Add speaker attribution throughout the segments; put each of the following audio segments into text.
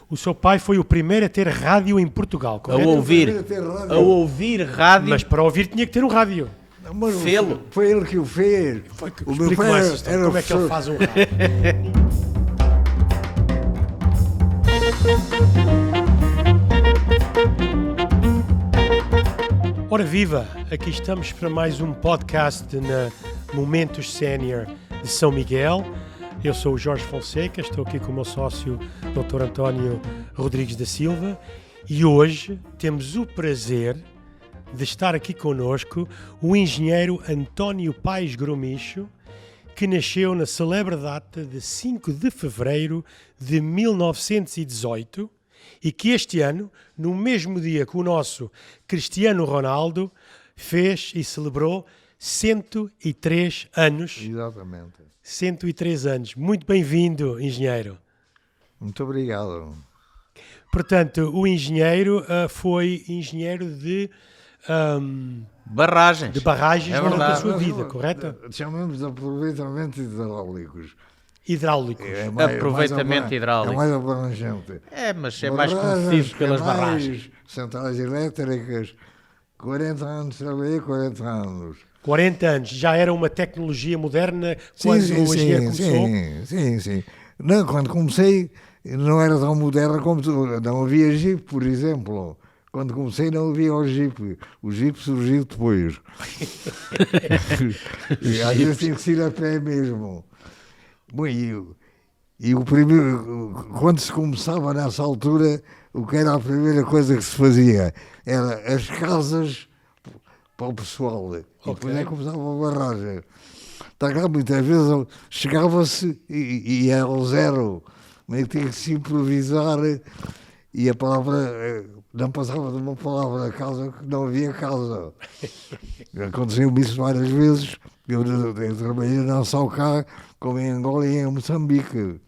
Speaker 1: O seu pai foi o primeiro a ter rádio em Portugal,
Speaker 2: A
Speaker 1: correto?
Speaker 2: ouvir rádio.
Speaker 1: Mas para ouvir tinha que ter um rádio.
Speaker 3: Mas
Speaker 2: Fê-lo.
Speaker 3: foi ele que o fez. O meu
Speaker 1: Explique
Speaker 3: pai
Speaker 1: mais essa história.
Speaker 3: era
Speaker 1: Como é que ele
Speaker 3: professor.
Speaker 1: faz um rádio? Ora viva, aqui estamos para mais um podcast na Momentos Sénior de São Miguel. Eu sou o Jorge Fonseca, estou aqui com o meu sócio Dr. António Rodrigues da Silva e hoje temos o prazer de estar aqui connosco o engenheiro António Paes Gromicho, que nasceu na celebre data de 5 de fevereiro de 1918 e que este ano, no mesmo dia que o nosso Cristiano Ronaldo, fez e celebrou 103 anos.
Speaker 3: Exatamente.
Speaker 1: 103 anos. Muito bem-vindo, engenheiro.
Speaker 3: Muito obrigado.
Speaker 1: Portanto, o engenheiro foi engenheiro de
Speaker 2: Barragens.
Speaker 1: barragens
Speaker 2: É
Speaker 1: durante a
Speaker 2: verdade.
Speaker 1: sua vida, correto?
Speaker 3: Chamamos de aproveitamento hidráulicos.
Speaker 1: Hidráulicos.
Speaker 2: Aproveitamento hidráulico.
Speaker 3: É mais abrangente.
Speaker 2: Mas é mais
Speaker 3: Barragens,
Speaker 2: conhecido pelas
Speaker 3: canais,
Speaker 2: barragens.
Speaker 3: Centrais elétricas. 40 anos trabalhei, 40 anos.
Speaker 1: 40 anos. Já era uma tecnologia moderna quando o engenheiro começou?
Speaker 3: Sim. Não, quando comecei, não era tão moderna como tu. Não havia Jeep, por exemplo. Quando comecei não havia o Jeep. O Jeep surgiu depois. E às vezes tinha que ser a pé mesmo. Bom, e o primeiro, quando se começava nessa altura, o que era a primeira coisa que se fazia? Era as casas para o pessoal. E depois é que começava a barragem. Está cá, muitas vezes chegava-se e era o zero. Mas tinha que se improvisar e a palavra não passava de uma palavra a casa que não havia casa. Aconteceu-me isso várias vezes. Eu trabalhei não só cá, como em Angola e em Moçambique.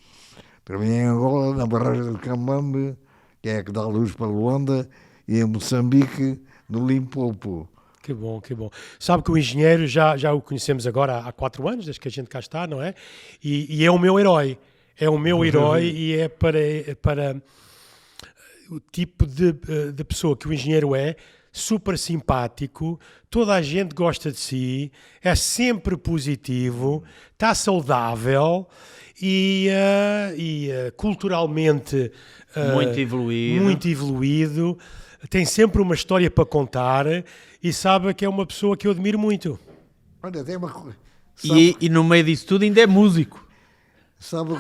Speaker 3: Trabalhei em Angola, na barragem de Camambe, que é a que dá luz para Luanda, e em Moçambique, no Limpopo.
Speaker 1: Que bom, que bom. Sabe que o engenheiro já o conhecemos agora há 4 anos, desde que a gente cá está, não é? E é o meu herói. É o meu herói e é para o tipo de pessoa que o engenheiro é, super simpático, toda a gente gosta de si, é sempre positivo, está saudável e culturalmente muito evoluído, tem sempre uma história para contar e sabe que é uma pessoa que eu admiro muito.
Speaker 3: Olha, tem uma coisa.
Speaker 2: E no meio disso tudo ainda é músico.
Speaker 3: Sabe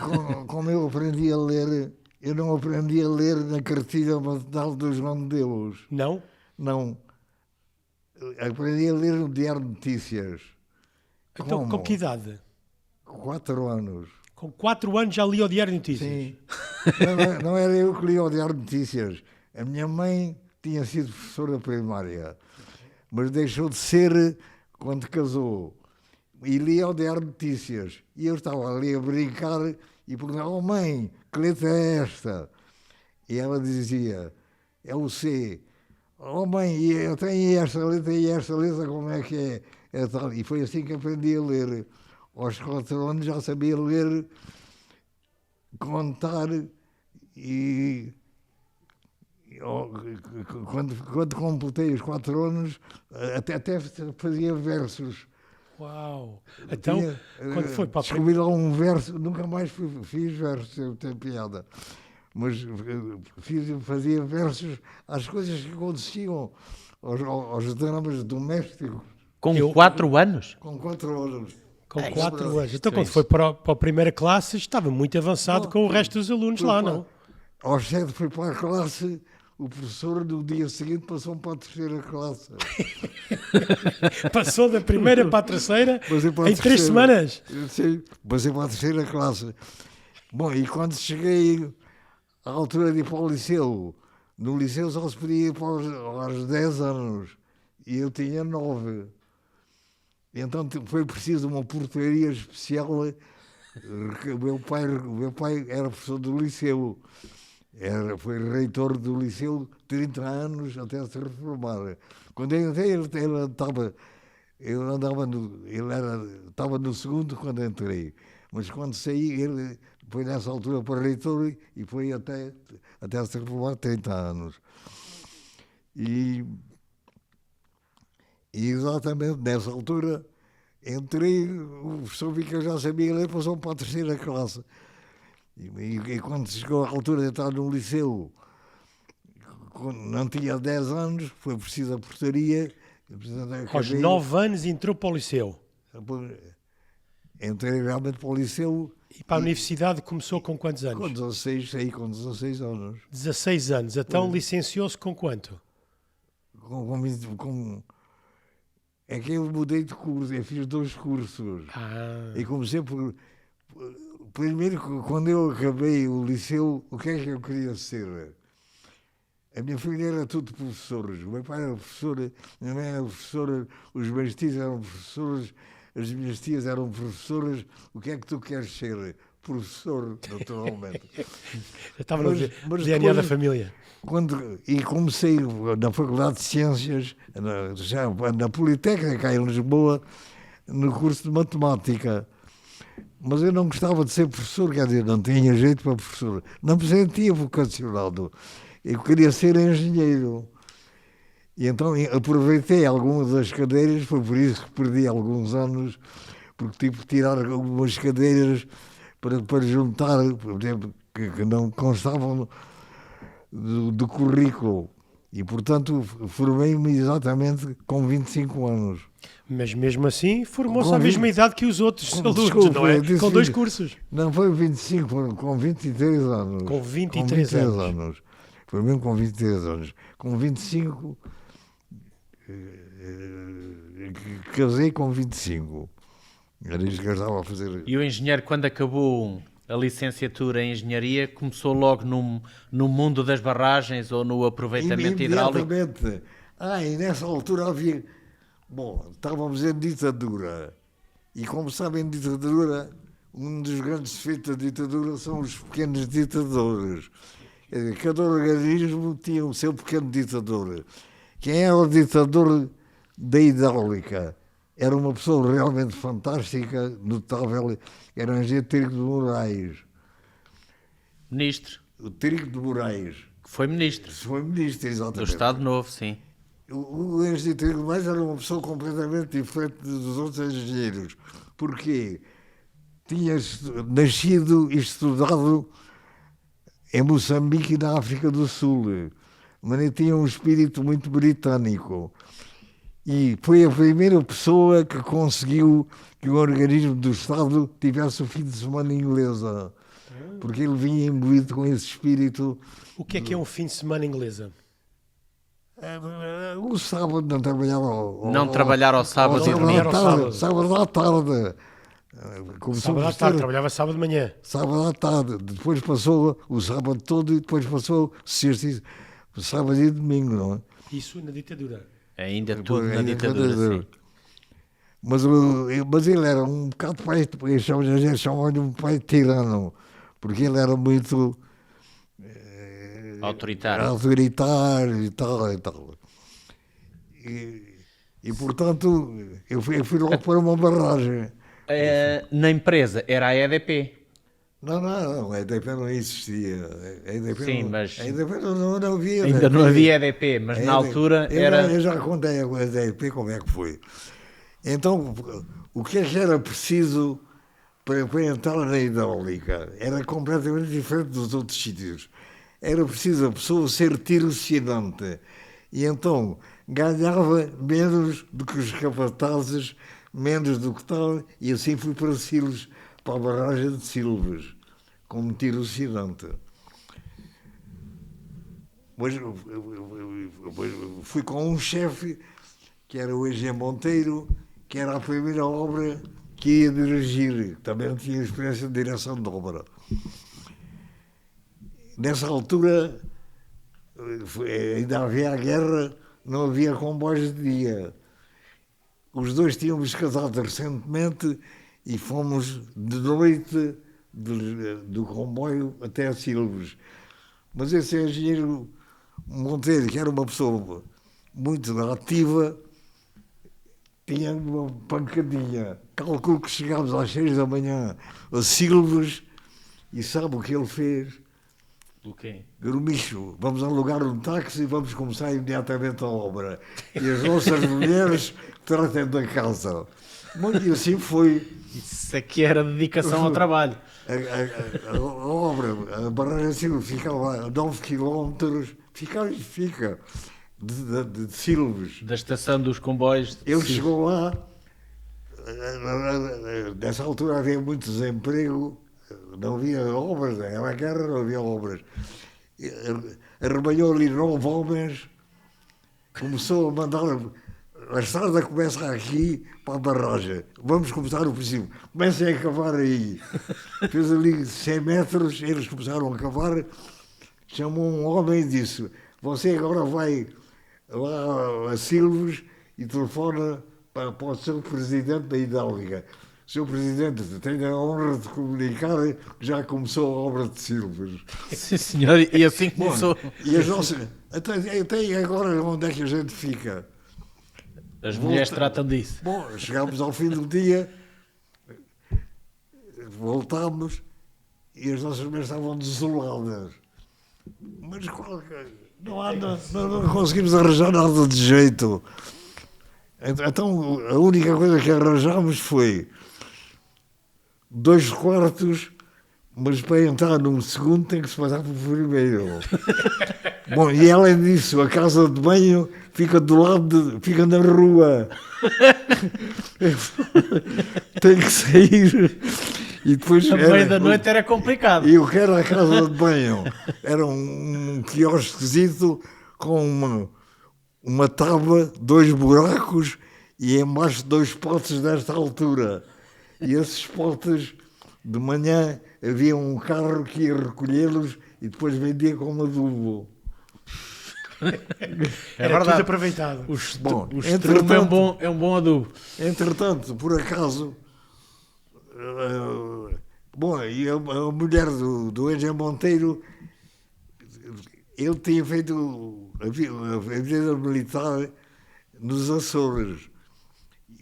Speaker 3: como eu aprendi a ler? Eu não aprendi a ler na cartilha matinal do João de Deus.
Speaker 1: Não?
Speaker 3: Não. Aprendi a ler no Diário de Notícias.
Speaker 1: Então,
Speaker 3: Como?
Speaker 1: com que idade?
Speaker 3: 4 anos.
Speaker 1: Com 4 anos já li o Diário de Notícias?
Speaker 3: Sim. Não era eu que lia o Diário de Notícias. A minha mãe tinha sido professora primária, mas deixou de ser quando casou. E lia o Diário de Notícias. E eu estava ali a brincar e perguntava: "Oh mãe, que letra é esta?" E ela dizia: "É o C." "Oh mãe, eu tenho esta letra e esta letra, como é que é?" É tal. E foi assim que aprendi a ler. Aos 4 anos já sabia ler, contar e quando completei os 4 anos até fazia versos.
Speaker 1: Uau! Então, quando foi para a
Speaker 3: Descobri lá um verso, nunca mais fiz versos, eu tenho piada, mas fazia versos às coisas que aconteciam, aos dramas domésticos,
Speaker 2: Com 4 anos?
Speaker 3: com 4 anos.
Speaker 1: Com
Speaker 2: É,
Speaker 1: 4 anos.
Speaker 2: isso
Speaker 1: Então,
Speaker 2: é
Speaker 1: quando
Speaker 2: isso.
Speaker 1: foi para a primeira classe, estava muito avançado com o resto dos alunos lá, não?
Speaker 3: Aos 7 fui para a classe, o professor no dia seguinte passou para a terceira classe.
Speaker 1: Passou da primeira para a terceira
Speaker 3: Passei para a
Speaker 1: em 3
Speaker 3: terceira.
Speaker 1: semanas.
Speaker 3: Sim, passei para a terceira classe. Bom, e quando cheguei à altura de ir para o liceu, no liceu só se podia ir aos 10 anos, e eu tinha 9. Então foi preciso uma portaria especial. O meu pai era professor do liceu, foi reitor do liceu 30 anos até se reformar. Quando eu entrei, ele estava no segundo quando entrei. Mas quando saí, ele foi nessa altura para reitor e foi até se reformar 30 anos. E exatamente nessa altura entrei, o professor vi que eu já sabia ler, passou para a terceira classe. E quando chegou à altura de entrar no liceu, quando não tinha 10 anos, foi preciso a portaria.
Speaker 1: Aos 9 anos entrou para o liceu.
Speaker 3: Entrei realmente para o liceu.
Speaker 1: E para a universidade começou com quantos anos?
Speaker 3: Com 16, saí com 16 anos.
Speaker 1: 16 anos. Então licenciou-se com quanto?
Speaker 3: É que eu mudei de curso, eu fiz 2 cursos. E comecei por... Primeiro, quando eu acabei o liceu, o que é que eu queria ser? A minha família era tudo professores. O meu pai era professor, a minha mãe era professora, os meus tios eram professores, as minhas tias eram professoras. O que é que tu queres ser? Professor, naturalmente.
Speaker 1: Eu estava no DNA da família.
Speaker 3: E comecei na Faculdade de Ciências, já na Politécnica, em Lisboa, no curso de Matemática. Mas eu não gostava de ser professor, quer dizer, não tinha jeito para professor. Não me sentia vocacionado. Eu queria ser engenheiro. E então aproveitei algumas das cadeiras, foi por isso que perdi alguns anos, porque tive que tirar algumas cadeiras para juntar, por exemplo, que não constavam do currículo. E, portanto, formei-me exatamente com 25 anos.
Speaker 1: Mas mesmo assim formou-se à mesma idade que os outros alunos, não é? Com 2 cursos.
Speaker 3: Não foi 25, foram com 23 anos.
Speaker 1: Com 23 anos.
Speaker 3: Foi mesmo com 23 anos. Com 25, casei com 25. Era isso que eu estava a fazer.
Speaker 2: E o engenheiro, quando acabou a licenciatura em engenharia, começou logo no mundo das barragens ou no aproveitamento hidráulico?
Speaker 3: Imediatamente. E nessa altura havia... Bom, estávamos em ditadura. E como sabem, ditadura, um dos grandes defeitos da ditadura são os pequenos ditadores. Cada organismo tinha o seu pequeno ditador. Quem era o ditador da hidráulica? Era uma pessoa realmente fantástica, notável, era o engenheiro Térico de Moraes.
Speaker 2: Ministro.
Speaker 3: O Térico de Moraes.
Speaker 2: Que foi ministro.
Speaker 3: Foi ministro, exatamente.
Speaker 2: Do Estado Novo, sim.
Speaker 3: O engenheiro Térico de Moraes era uma pessoa completamente diferente dos outros engenheiros. Porquê? Tinha nascido e estudado em Moçambique e na África do Sul, mas ele tinha um espírito muito britânico. E foi a primeira pessoa que conseguiu que o organismo do Estado tivesse o fim de semana inglesa, porque ele vinha imbuído com esse espírito.
Speaker 1: O que é um fim de semana inglesa?
Speaker 3: O sábado não trabalhava
Speaker 2: não trabalhar ao sábado e domingo.
Speaker 3: Sábado à tarde.
Speaker 1: Sábado à tarde, trabalhava sábado de manhã.
Speaker 3: Sábado à tarde, depois passou o sábado todo e depois passou sexta, sábado e domingo, não é?
Speaker 1: Isso na ditadura.
Speaker 2: Ainda tudo na ditadura, sim.
Speaker 3: Mas ele era um bocado pai, chamavam-lhe um pai tirano, porque ele era muito autoritário e tal. E portanto, eu fui logo para uma barragem.
Speaker 2: Na empresa era a EDP.
Speaker 3: Não, a EDP não existia.
Speaker 2: Sim, mas
Speaker 3: a EDP não havia.
Speaker 2: Ainda não havia EDP, mas na altura era...
Speaker 3: Eu já contei a EDP como é que foi. Então, o que era preciso para entrar na hidráulica? Era completamente diferente dos outros sítios. Era preciso a pessoa ser tirocínante. E então, ganhava menos do que os capatazes, menos do que tal, e assim fui para Silves, para a barragem de Silves, como tirocínante. Mas fui com um chefe, que era o Eugênio Monteiro, que era a primeira obra que ia dirigir, também não tinha experiência de direção de obra. Nessa altura, ainda havia a guerra, não havia comboios de dia. Os dois tínhamos casado recentemente e fomos de noite do comboio até a Silves. Mas esse engenheiro Monteiro, que era uma pessoa muito ativa, tinha uma pancadinha. Calculo que chegámos às 6 da manhã a Silves e sabe o que ele fez?
Speaker 2: O quê?
Speaker 3: Grumicho, vamos alugar um táxi e vamos começar imediatamente a obra. E as nossas mulheres tratem da casa. Bom, e assim foi.
Speaker 2: Isso é que era dedicação ao trabalho.
Speaker 3: A obra, a barragem Silves ficava a 9 km, fica, de Silves.
Speaker 2: Da estação dos comboios.
Speaker 3: Ele
Speaker 2: Sim.
Speaker 3: chegou lá, nessa altura havia muito desemprego, não havia obras, era a guerra, não havia obras. Arrebanhou ali 9 homens, começou a mandar, a estrada começa aqui para a barragem, vamos começar o princípio, comecem a cavar aí. Fez ali 100 metros, eles começaram a cavar, chamou um homem e disse, você agora vai lá a Silves e telefona para o seu presidente da Hidráulica. Sr. Presidente, tenho a honra de comunicar que já começou a obra de Silves.
Speaker 2: Sim, senhor. E assim
Speaker 3: Bom,
Speaker 2: começou.
Speaker 3: e as nossas. Até agora onde é que a gente fica?
Speaker 2: As mulheres tratam disso.
Speaker 3: Bom, chegámos ao fim do dia, voltámos e as nossas mulheres estavam desoladas. Mas não conseguimos arranjar nada de jeito. Então a única coisa que arranjámos foi 2 quartos, mas para entrar num segundo tem que se passar por primeiro. Bom, e além disso, a casa de banho fica do lado, fica na rua. Tem que sair. E depois
Speaker 2: A meia da noite era complicado.
Speaker 3: E o que era a casa de banho? Era um quiosquezito com uma tábua, 2 buracos e embaixo 2 potes desta altura. E esses potes, de manhã, havia um carro que ia recolhê-los e depois vendia como adubo.
Speaker 1: Era
Speaker 2: verdade.
Speaker 1: tudo aproveitado.
Speaker 3: Bom,
Speaker 2: O estrume é um bom adubo.
Speaker 3: Entretanto, por acaso, bom, e a mulher do Engenho Monteiro, ele tinha feito a vida militar nos Açores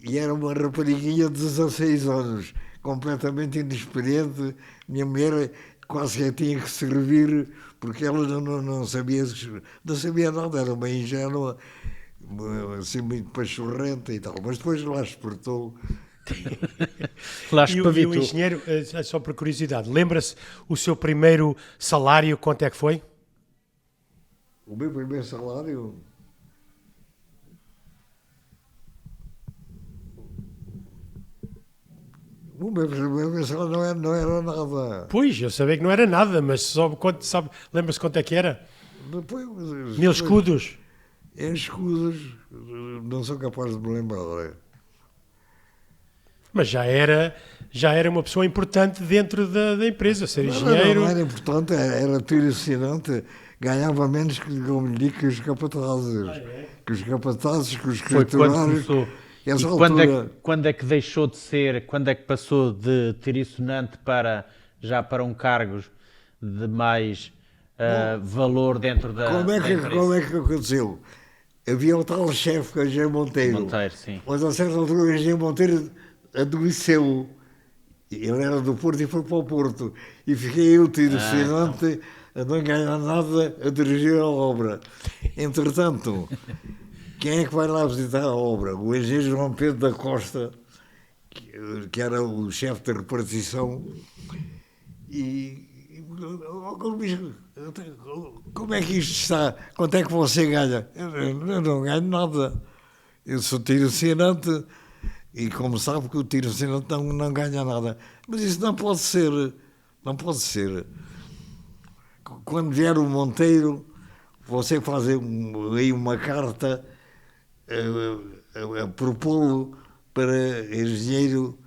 Speaker 3: e era uma rapariguinha de 16 anos, completamente inexperiente. Minha mulher quase que tinha que servir porque ela não sabia nada, era uma ingênua, assim muito pachorrenta e tal, mas depois lá espertou.
Speaker 2: Lá
Speaker 1: E o
Speaker 2: espavitou.
Speaker 1: engenheiro, só por curiosidade, lembra-se o seu primeiro salário, quanto é que foi?
Speaker 3: O meu primeiro salário, não era nada.
Speaker 1: Pois, eu sabia que não era nada, mas lembra-se quanto é que era?
Speaker 3: Depois,
Speaker 1: 1000 escudos.
Speaker 3: Em escudos, não sou capaz de me lembrar.
Speaker 1: Mas já era uma pessoa importante dentro da empresa, ser engenheiro.
Speaker 3: Não era importante, era tiro assinante, ganhava menos como lhe digo, que os capatazes. Que os capatazes, que os
Speaker 2: Foi quando
Speaker 3: escriturários.
Speaker 2: começou.
Speaker 3: Essa
Speaker 2: E
Speaker 3: altura,
Speaker 2: quando é que deixou de ser, quando é que passou de tiriçonante para um cargo de mais valor dentro da
Speaker 3: como é
Speaker 2: empresa?
Speaker 3: que aconteceu? Havia o tal chefe, que é o Engenho Monteiro.
Speaker 2: Monteiro, sim.
Speaker 3: Mas a certa altura o Engenho Monteiro adoeceu. Ele era do Porto e foi para o Porto. E fiquei eu, tiro assinante, a não ganhar nada, a dirigir a obra. Entretanto, quem é que vai lá visitar a obra? O engenheiro João Pedro da Costa, que era o chefe da repartição, como é que isto está? Quanto é que você ganha? Eu não ganho nada. Eu sou tiro assinante e, como sabe, que o tiro assinante não ganha nada. Mas isso não pode ser. Não pode ser. Quando vier o Monteiro, você faz aí uma carta a propô-lo para engenheiro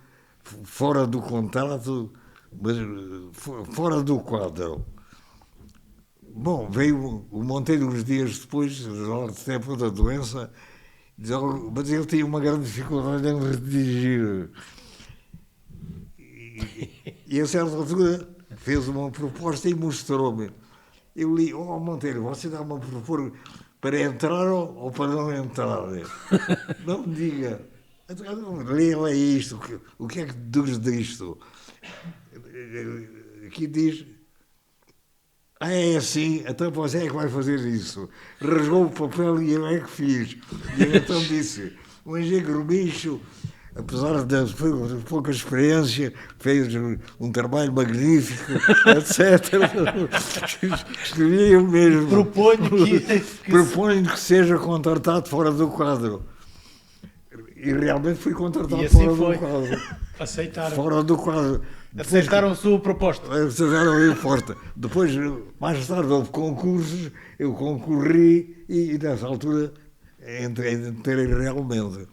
Speaker 3: fora do contrato, mas fora do quadro. Bom, veio o Monteiro uns dias depois, no tempo da doença, mas ele tinha uma grande dificuldade em redigir. E a certa altura fez uma proposta e mostrou-me. Eu li, Monteiro, você dá-me a propor para entrar ou para não entrar? Não me diga. Leia isto, o que é que deduz disto? Aqui diz, é assim, então você é que vai fazer isso. Rasgou o papel e eu é que fiz. E eu então disse, o engenheiro bicho, apesar de pouca experiência, fez um trabalho magnífico, etc. Escrevi eu mesmo. Proponho que seja contratado fora do quadro. E realmente fui contratado
Speaker 1: assim
Speaker 3: fora
Speaker 1: foi.
Speaker 3: do quadro.
Speaker 1: Aceitaram.
Speaker 3: Fora do quadro.
Speaker 2: Aceitaram a sua proposta.
Speaker 3: Aceitaram a porta. Depois, mais tarde, houve concursos, eu concorri e nessa altura entrei realmente.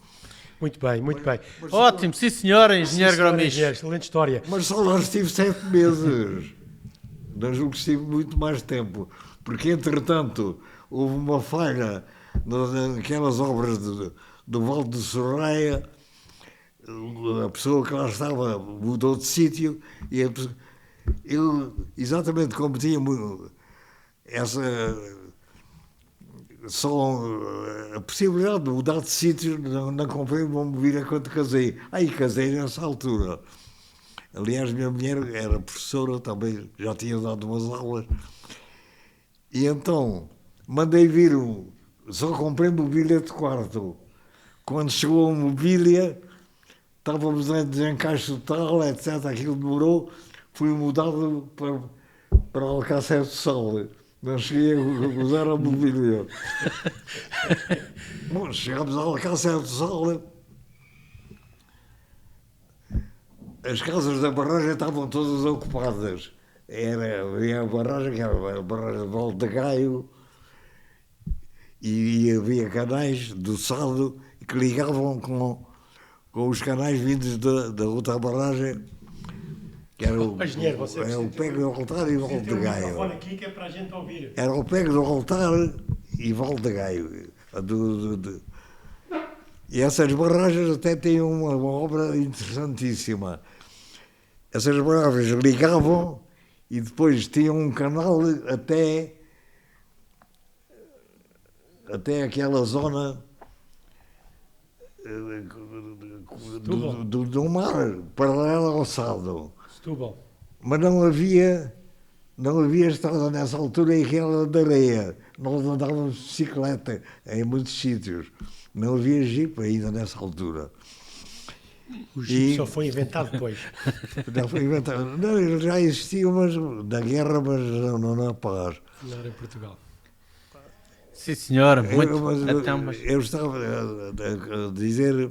Speaker 1: Muito bem, muito bem.
Speaker 2: Ótimo, sim senhora, engenheiro
Speaker 1: Senhora
Speaker 2: Gromicho.
Speaker 1: engenheiro, excelente história.
Speaker 3: Mas só lá estive 7 meses. Não julgo que estive muito mais tempo. Porque, entretanto, houve uma falha naquelas obras do Val de Sorraia. A pessoa que lá estava mudou de sítio e eu, exatamente como tinha essa só a possibilidade de mudar de sítio, não comprei uma mobília quando casei. Aí casei nessa altura. Aliás, minha mulher era professora também, já tinha dado umas aulas. E então mandei vir só comprei mobília de quarto. Quando chegou a mobília, estávamos em desencaixe total, etc. Aquilo demorou, fui mudado para Alcácer do Sal. Não cheguei a usar a mobília. Bom, chegámos a Alcácer do Sal. As casas da barragem estavam todas ocupadas. Havia a barragem, que era a barragem de Val de Gaio, e havia canais do Sado que ligavam com os canais vindos da outra barragem, que era o Pego do Altar e Val de Gaio.
Speaker 1: Aqui que é para a gente ouvir.
Speaker 3: Era o Pego do Altar e Val de Gaio. E essas barragens até têm uma obra interessantíssima. Essas barragens ligavam e depois tinham um canal até aquela zona do mar, paralela ao Sado.
Speaker 1: Setúbal.
Speaker 3: Mas não havia estrada nessa altura em aquela de areia. Nós andávamos de bicicleta em muitos sítios. Não havia jipe ainda nessa altura.
Speaker 1: O jipe só foi inventado depois.
Speaker 3: Não foi inventado. Não, já existia, mas na guerra, mas não na paz.
Speaker 1: Não era em Portugal.
Speaker 2: Sim senhora, muito.
Speaker 3: Eu estava a dizer...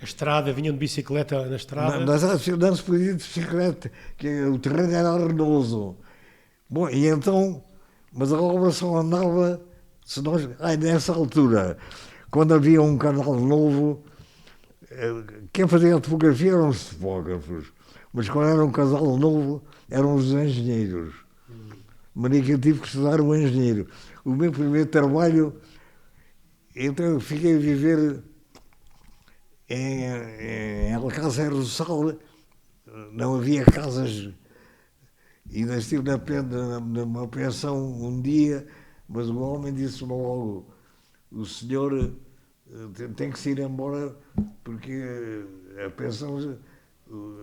Speaker 1: A estrada, vinham de bicicleta na estrada.
Speaker 3: Não se podia ir de bicicleta, que o terreno era arenoso. Bom, e então, mas a obra só andava, nessa altura, quando havia um canal novo, quem fazia a topografia eram os topógrafos, mas quando era um canal novo, eram os engenheiros. Mas eu tive que estudar o engenheiro. O meu primeiro trabalho, então eu fiquei a viver em Alcácer do Sal, não havia casas, ainda estive numa pensão um dia, mas o homem disse-me logo, o senhor tem que se ir embora porque a pensão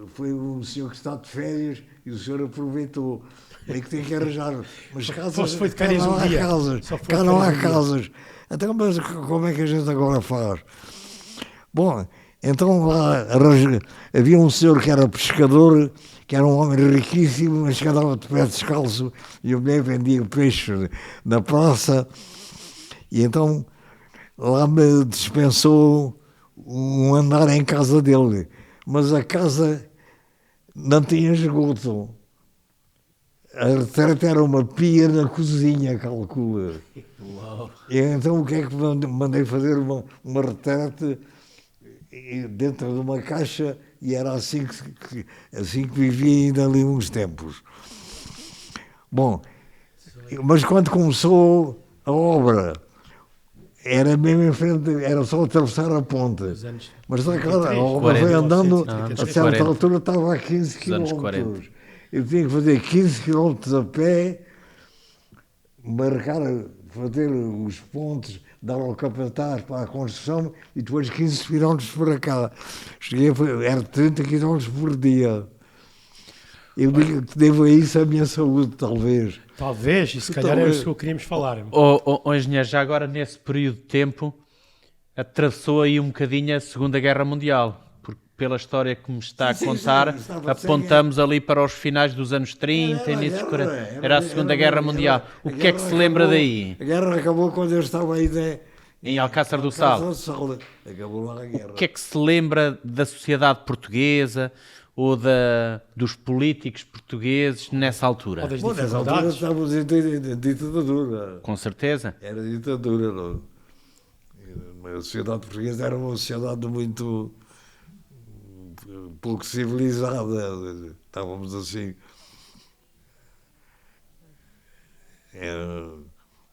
Speaker 3: foi um senhor que está de férias e o senhor aproveitou. É que tem que arranjar. Mas casas,
Speaker 1: foi de
Speaker 3: cá não há casas. Cá não há casas. Então, mas como é que a gente agora faz? Bom, então lá havia um senhor que era pescador, que era um homem riquíssimo, mas que andava de pé descalço e o meu vendia peixe na praça. E então lá me dispensou um andar em casa dele. Mas a casa não tinha esgoto. A retreta era uma pia na cozinha, calcula.
Speaker 1: Uau.
Speaker 3: E então o que é que mandei fazer? Uma retrete dentro de uma caixa e era assim que vivia ainda ali uns tempos. Bom, mas quando começou a obra, era mesmo em frente, era só atravessar a ponte. Mas está claro, a obra foi andando, a certa altura estava a 15 quilómetros. Eu tinha que fazer 15 quilómetros a pé, fazer os pontos dar ao capataz para a construção e depois 15 km para cá. Era 30 km por dia. Eu digo que devo a isso a minha saúde, talvez.
Speaker 1: Talvez, e se calhar era isso que queríamos falar.
Speaker 2: Engenheiro, já agora nesse período de tempo atravessou aí um bocadinho a Segunda Guerra Mundial, porque pela história que me está a contar, apontamos ali para os finais dos anos 30, inícios 40, era a Segunda Guerra Mundial. O que é que se lembra daí?
Speaker 3: A guerra acabou quando eu estava aí
Speaker 2: em Alcácer do Sal.
Speaker 3: Acabou lá a guerra.
Speaker 2: O que é que se lembra da sociedade portuguesa ou dos políticos portugueses nessa altura?
Speaker 1: Ou das
Speaker 3: Bom, nessa altura estávamos em ditadura.
Speaker 2: Com certeza.
Speaker 3: Era ditadura. Não? A sociedade portuguesa era uma sociedade muito pouco civilizada. Estávamos assim.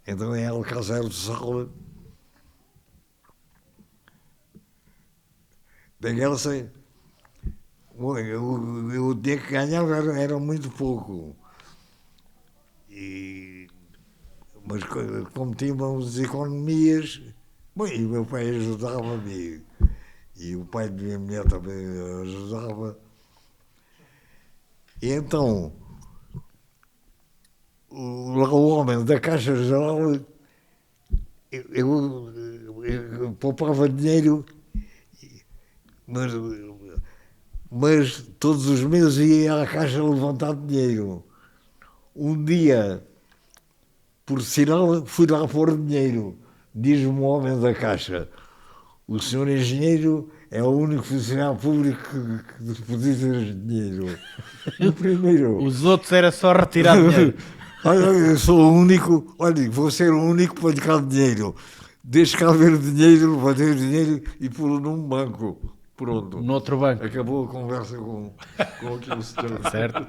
Speaker 3: Então em Alcácer do Sal, daquela sem. O dinheiro que ganhava era muito pouco. Mas como tínhamos economias, bom, e o meu pai ajudava-me, e o pai de minha mulher também ajudava. E então, o homem da Caixa Geral, eu poupava dinheiro, mas todos os meses ia à Caixa levantar dinheiro. Um dia, por sinal, fui lá pôr dinheiro. Diz-me o homem da Caixa: o senhor engenheiro é o único funcionário público que deposita dinheiro. O primeiro.
Speaker 2: Os outros era só retirar dinheiro.
Speaker 3: Olha, eu sou o único, olha, vou ser o único para cá dinheiro. Deixa cá ver dinheiro, bater dinheiro e pô-lo num banco. Pronto.
Speaker 2: No outro banco.
Speaker 3: Acabou a conversa com aquele senhor.
Speaker 2: Certo.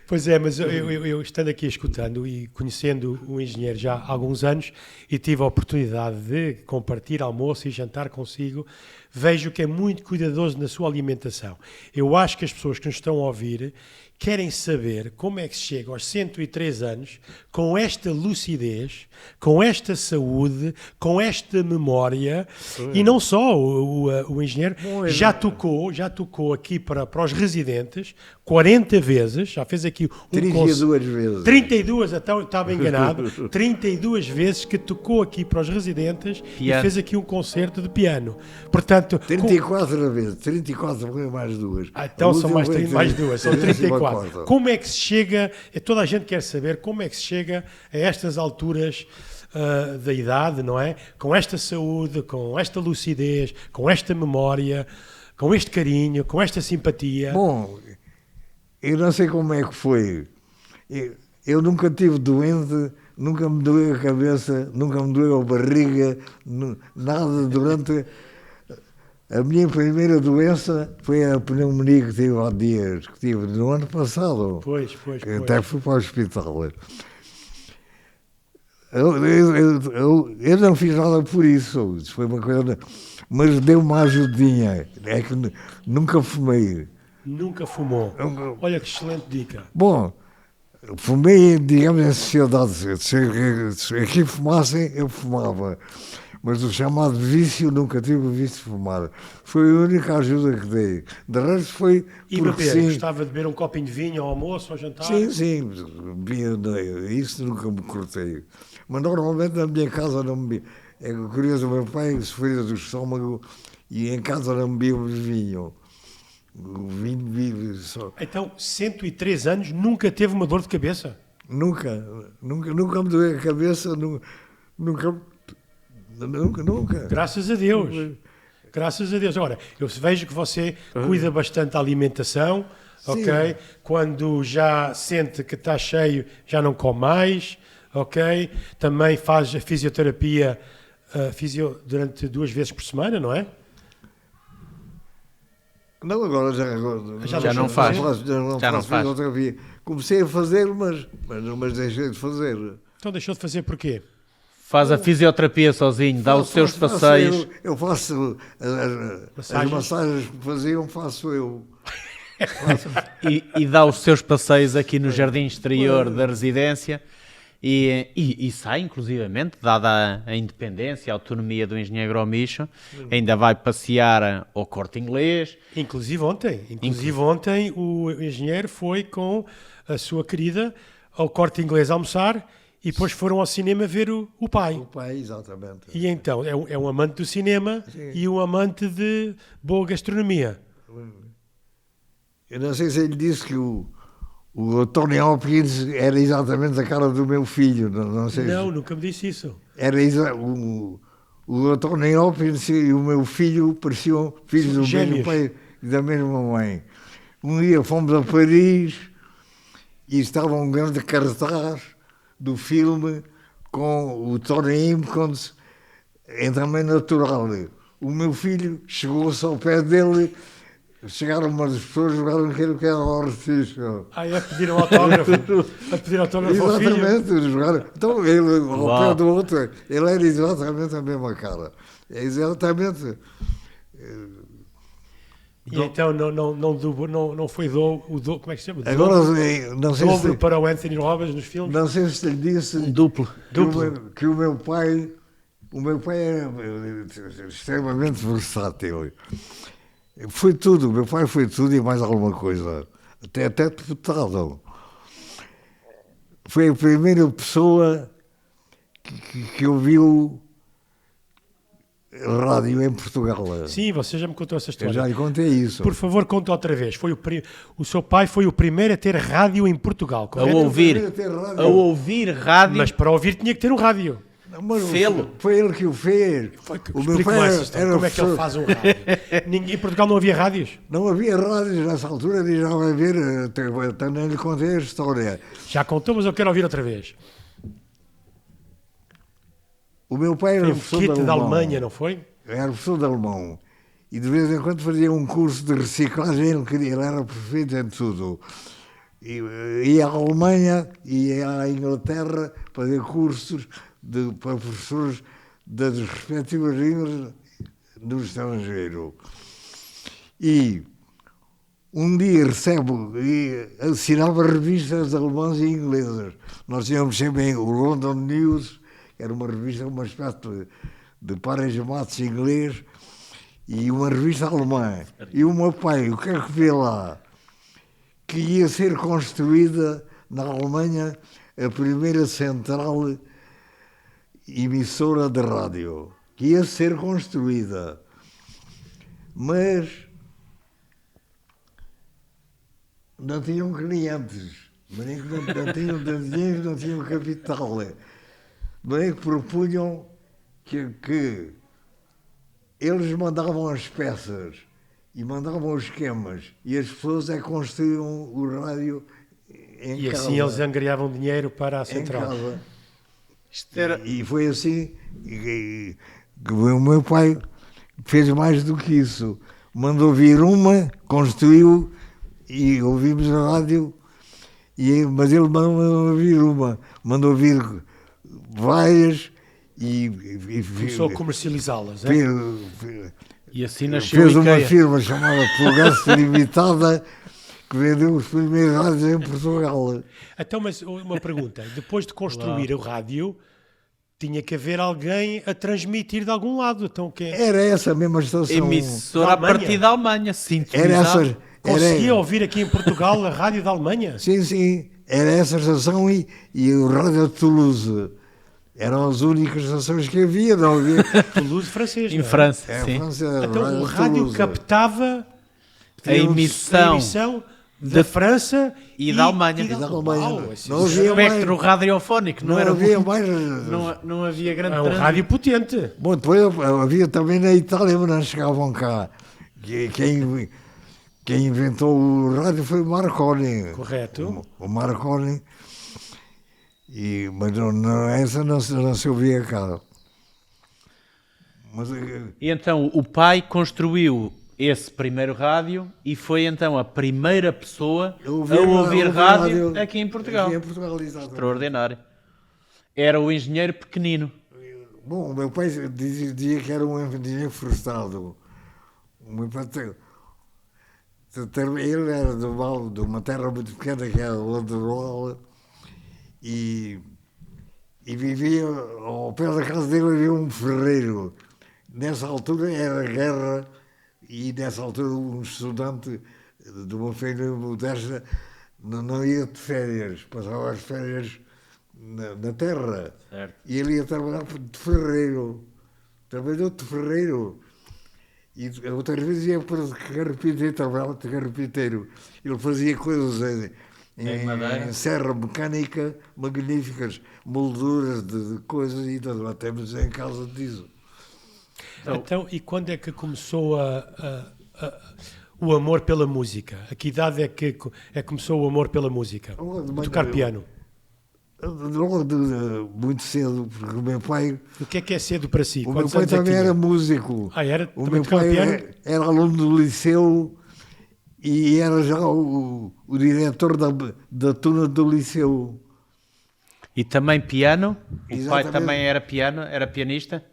Speaker 1: Pois é, mas eu estando aqui escutando e conhecendo o engenheiro já há alguns anos e tive a oportunidade de compartilhar almoço e jantar consigo, vejo que é muito cuidadoso na sua alimentação. Eu acho que as pessoas que nos estão a ouvir querem saber como é que se chega aos 103 anos com esta lucidez, com esta saúde, com esta memória. E não só o engenheiro já tocou aqui para os residentes 40 vezes, já fez aqui
Speaker 3: 32 vezes.
Speaker 1: 32, então estava enganado, 32 vezes que tocou aqui para os residentes
Speaker 2: piano.
Speaker 1: E fez aqui um concerto de piano. Portanto,
Speaker 3: 34 vezes, 34 mais duas.
Speaker 1: Então são mais duas, são 34. Como é que se chega, toda a gente quer saber como é que se chega a estas alturas da idade, não é? Com esta saúde, com esta lucidez, com esta memória, com este carinho, com esta simpatia.
Speaker 3: Bom, eu não sei como é que foi. Eu nunca tive doente, nunca me doeu a cabeça, nunca me doeu a barriga, nada durante... A minha primeira doença foi a pneumonia que tive há dias, que tive no ano passado.
Speaker 1: Pois.
Speaker 3: Até fui para o hospital. Eu não fiz nada por isso. Isso foi uma coisa... Mas deu uma ajudinha. É que nunca fumei.
Speaker 1: Nunca fumou. Olha que excelente dica.
Speaker 3: Bom, fumei, digamos, em sociedade. Se aqui fumassem, eu fumava. Mas o chamado vício, nunca tive o vício de fumar. Foi a única ajuda que dei. De resto foi...
Speaker 1: E beber? Gostava de beber um copinho de vinho ao almoço, ao jantar?
Speaker 3: Sim. Isso nunca me cortei. Mas normalmente na minha casa não me... É curioso, o meu pai sofria do estômago e em casa não bebíamos vinho. O vinho vive só.
Speaker 1: Então, 103 anos, nunca teve uma dor de cabeça?
Speaker 3: Nunca me doeu a cabeça, nunca.
Speaker 1: Graças a Deus. Graças a Deus. Ora, eu vejo que você cuida bastante da alimentação, ok? Quando já sente que está cheio, já não come mais, ok? Também faz a fisioterapia durante 2 vezes por semana, não é?
Speaker 3: Não, agora
Speaker 2: já não faz.
Speaker 3: Já não faz. Comecei a fazer, mas deixei de fazer.
Speaker 1: Então deixou de fazer porquê?
Speaker 2: Faz a fisioterapia sozinho, dá os seus passeios.
Speaker 3: Eu faço as massagens que faziam, faço eu.
Speaker 2: E dá os seus passeios aqui no jardim exterior da residência E sai, inclusivamente, dada a independência, a autonomia do engenheiro Gromicho, ainda vai passear ao Corte Inglês.
Speaker 1: Inclusive ontem o engenheiro foi com a sua querida ao Corte Inglês almoçar e depois foram ao cinema ver o pai.
Speaker 3: O pai, exatamente.
Speaker 1: E então é um amante do cinema. Sim. E um amante de boa gastronomia.
Speaker 3: Eu não sei se ele disse que o Tony Hopkins era exatamente a cara do meu filho. Não sei
Speaker 1: nunca me disse isso.
Speaker 3: Era o Tony Hopkins e o meu filho pareciam filhos do mesmo pai e da mesma mãe. Um dia fomos a Paris e estava um grande cartaz do filme com o Tony Hopkins em tamanho natural. O meu filho chegou-se ao pé dele. Chegaram umas pessoas, jogaram aquilo que era o artifício.
Speaker 1: Pediram autógrafo. Ao filho.
Speaker 3: Exatamente, jogaram. Então ele, ao pé do outro, ele era exatamente a mesma cara. Exatamente.
Speaker 1: E então não foi como é que se chama?
Speaker 3: Agora, não sei
Speaker 1: dobro para o Anthony Robbins nos filmes?
Speaker 3: Não sei se lhe disse
Speaker 2: duplo.
Speaker 3: Que o meu pai era extremamente versátil. Foi tudo, meu pai foi tudo e mais alguma coisa, até deputado. Foi a primeira pessoa que ouviu rádio em Portugal.
Speaker 1: Sim, você já me contou essa história.
Speaker 3: Eu já lhe contei isso.
Speaker 1: Por favor, conte outra vez. O seu pai foi o primeiro a ter rádio em Portugal, correto?
Speaker 2: A ouvir rádio.
Speaker 1: Mas para ouvir tinha que ter um rádio.
Speaker 3: Foi ele que o fez.
Speaker 1: O meu pai como é que ele faz um rádio? Em Portugal não havia rádios?
Speaker 3: Não havia rádios nessa altura, e já vai ver, até nem lhe contei a história.
Speaker 1: Já contou, mas eu quero ouvir outra vez.
Speaker 3: O meu pai era
Speaker 1: professor da Alemanha, não foi?
Speaker 3: Era professor de alemão. E de vez em quando fazia um curso de reciclagem, ele era perfeito em tudo. Ia à Alemanha, ia à Inglaterra fazer cursos para professores das respectivas línguas do estrangeiro. E um dia assinava revistas alemãs e inglesas. Nós tínhamos sempre o London News, que era uma revista, uma espécie de pares-matos inglês, e uma revista alemã. E o meu pai, o que é que vê lá? Que ia ser construída na Alemanha a primeira central emissora de rádio, que ia ser construída, mas não tinham clientes, não tinham dinheiro, não tinham capital, bem que propunham que eles mandavam as peças e mandavam os esquemas e as pessoas construíam o rádio em casa.
Speaker 1: E assim eles angariavam dinheiro para a central.
Speaker 3: Em casa. E foi assim que o meu pai fez mais do que isso. Mandou vir uma, construiu e ouvimos a rádio, mas ele mandou vir uma, mandou vir várias e
Speaker 1: começou a comercializá-las.
Speaker 2: E assim nasceu
Speaker 3: fez uma firma chamada Progresso Limitada, que vendeu os primeiros rádios em Portugal.
Speaker 1: Então, mas uma pergunta. Depois de construir o rádio, tinha que haver alguém a transmitir de algum lado. Então,
Speaker 3: era essa mesma estação.
Speaker 2: Emissora a partir da Alemanha,
Speaker 3: sintonizada.
Speaker 1: Conseguia ouvir aqui em Portugal a rádio da Alemanha?
Speaker 3: Sim. Era essa estação e o rádio de Toulouse. Eram as únicas estações que havia. Não havia.
Speaker 1: Toulouse francês,
Speaker 2: em França,
Speaker 3: sim.
Speaker 1: Então, o rádio captava
Speaker 2: a emissão
Speaker 1: da França
Speaker 2: e da Alemanha.
Speaker 3: Não havia
Speaker 2: espectro radiofónico.
Speaker 3: Não havia mais.
Speaker 2: Não havia grande
Speaker 1: um rádio potente.
Speaker 3: Bom, depois havia também na Itália, mas não chegavam cá. Quem inventou o rádio foi o Marconi.
Speaker 1: Correto.
Speaker 3: O Marconi. Mas essa não se ouvia cá.
Speaker 2: E então o pai construiu esse primeiro rádio e foi então a primeira pessoa a ouvir rádio aqui em Portugal.
Speaker 3: Aqui em Portugal, exatamente.
Speaker 2: Extraordinário. Era o engenheiro pequenino.
Speaker 3: Bom, o meu pai dizia que era um engenheiro frustrado. O meu pai, ele era de uma terra muito pequena, que era Landerola, e e vivia, ao pé da casa dele havia um ferreiro. Nessa altura era guerra e nessa altura um estudante de uma família modesta não ia de férias, passava as férias na terra.
Speaker 2: Certo.
Speaker 3: E ele ia trabalhar de ferreiro. Trabalhou de ferreiro. E outras vezes ia para carpinteiro, trabalhava de carpinteiro. Ele fazia coisas em serra mecânica magníficas, molduras de coisas e tudo. Até em casa disso.
Speaker 1: Então, e quando é que começou o amor pela música? A que idade é que começou o amor pela música? A tocar piano?
Speaker 3: Logo muito cedo, porque o meu pai...
Speaker 1: O que é cedo para si?
Speaker 3: O meu
Speaker 1: Quantos
Speaker 3: pai
Speaker 1: anos é que
Speaker 3: também
Speaker 1: tinha?
Speaker 3: era músico.
Speaker 1: Era?
Speaker 3: O
Speaker 1: Também
Speaker 3: meu
Speaker 1: tocava
Speaker 3: pai
Speaker 1: piano?
Speaker 3: era aluno do liceu e era já o diretor da turma do liceu.
Speaker 2: E também piano? O pai
Speaker 3: Exatamente.
Speaker 2: também era pianista?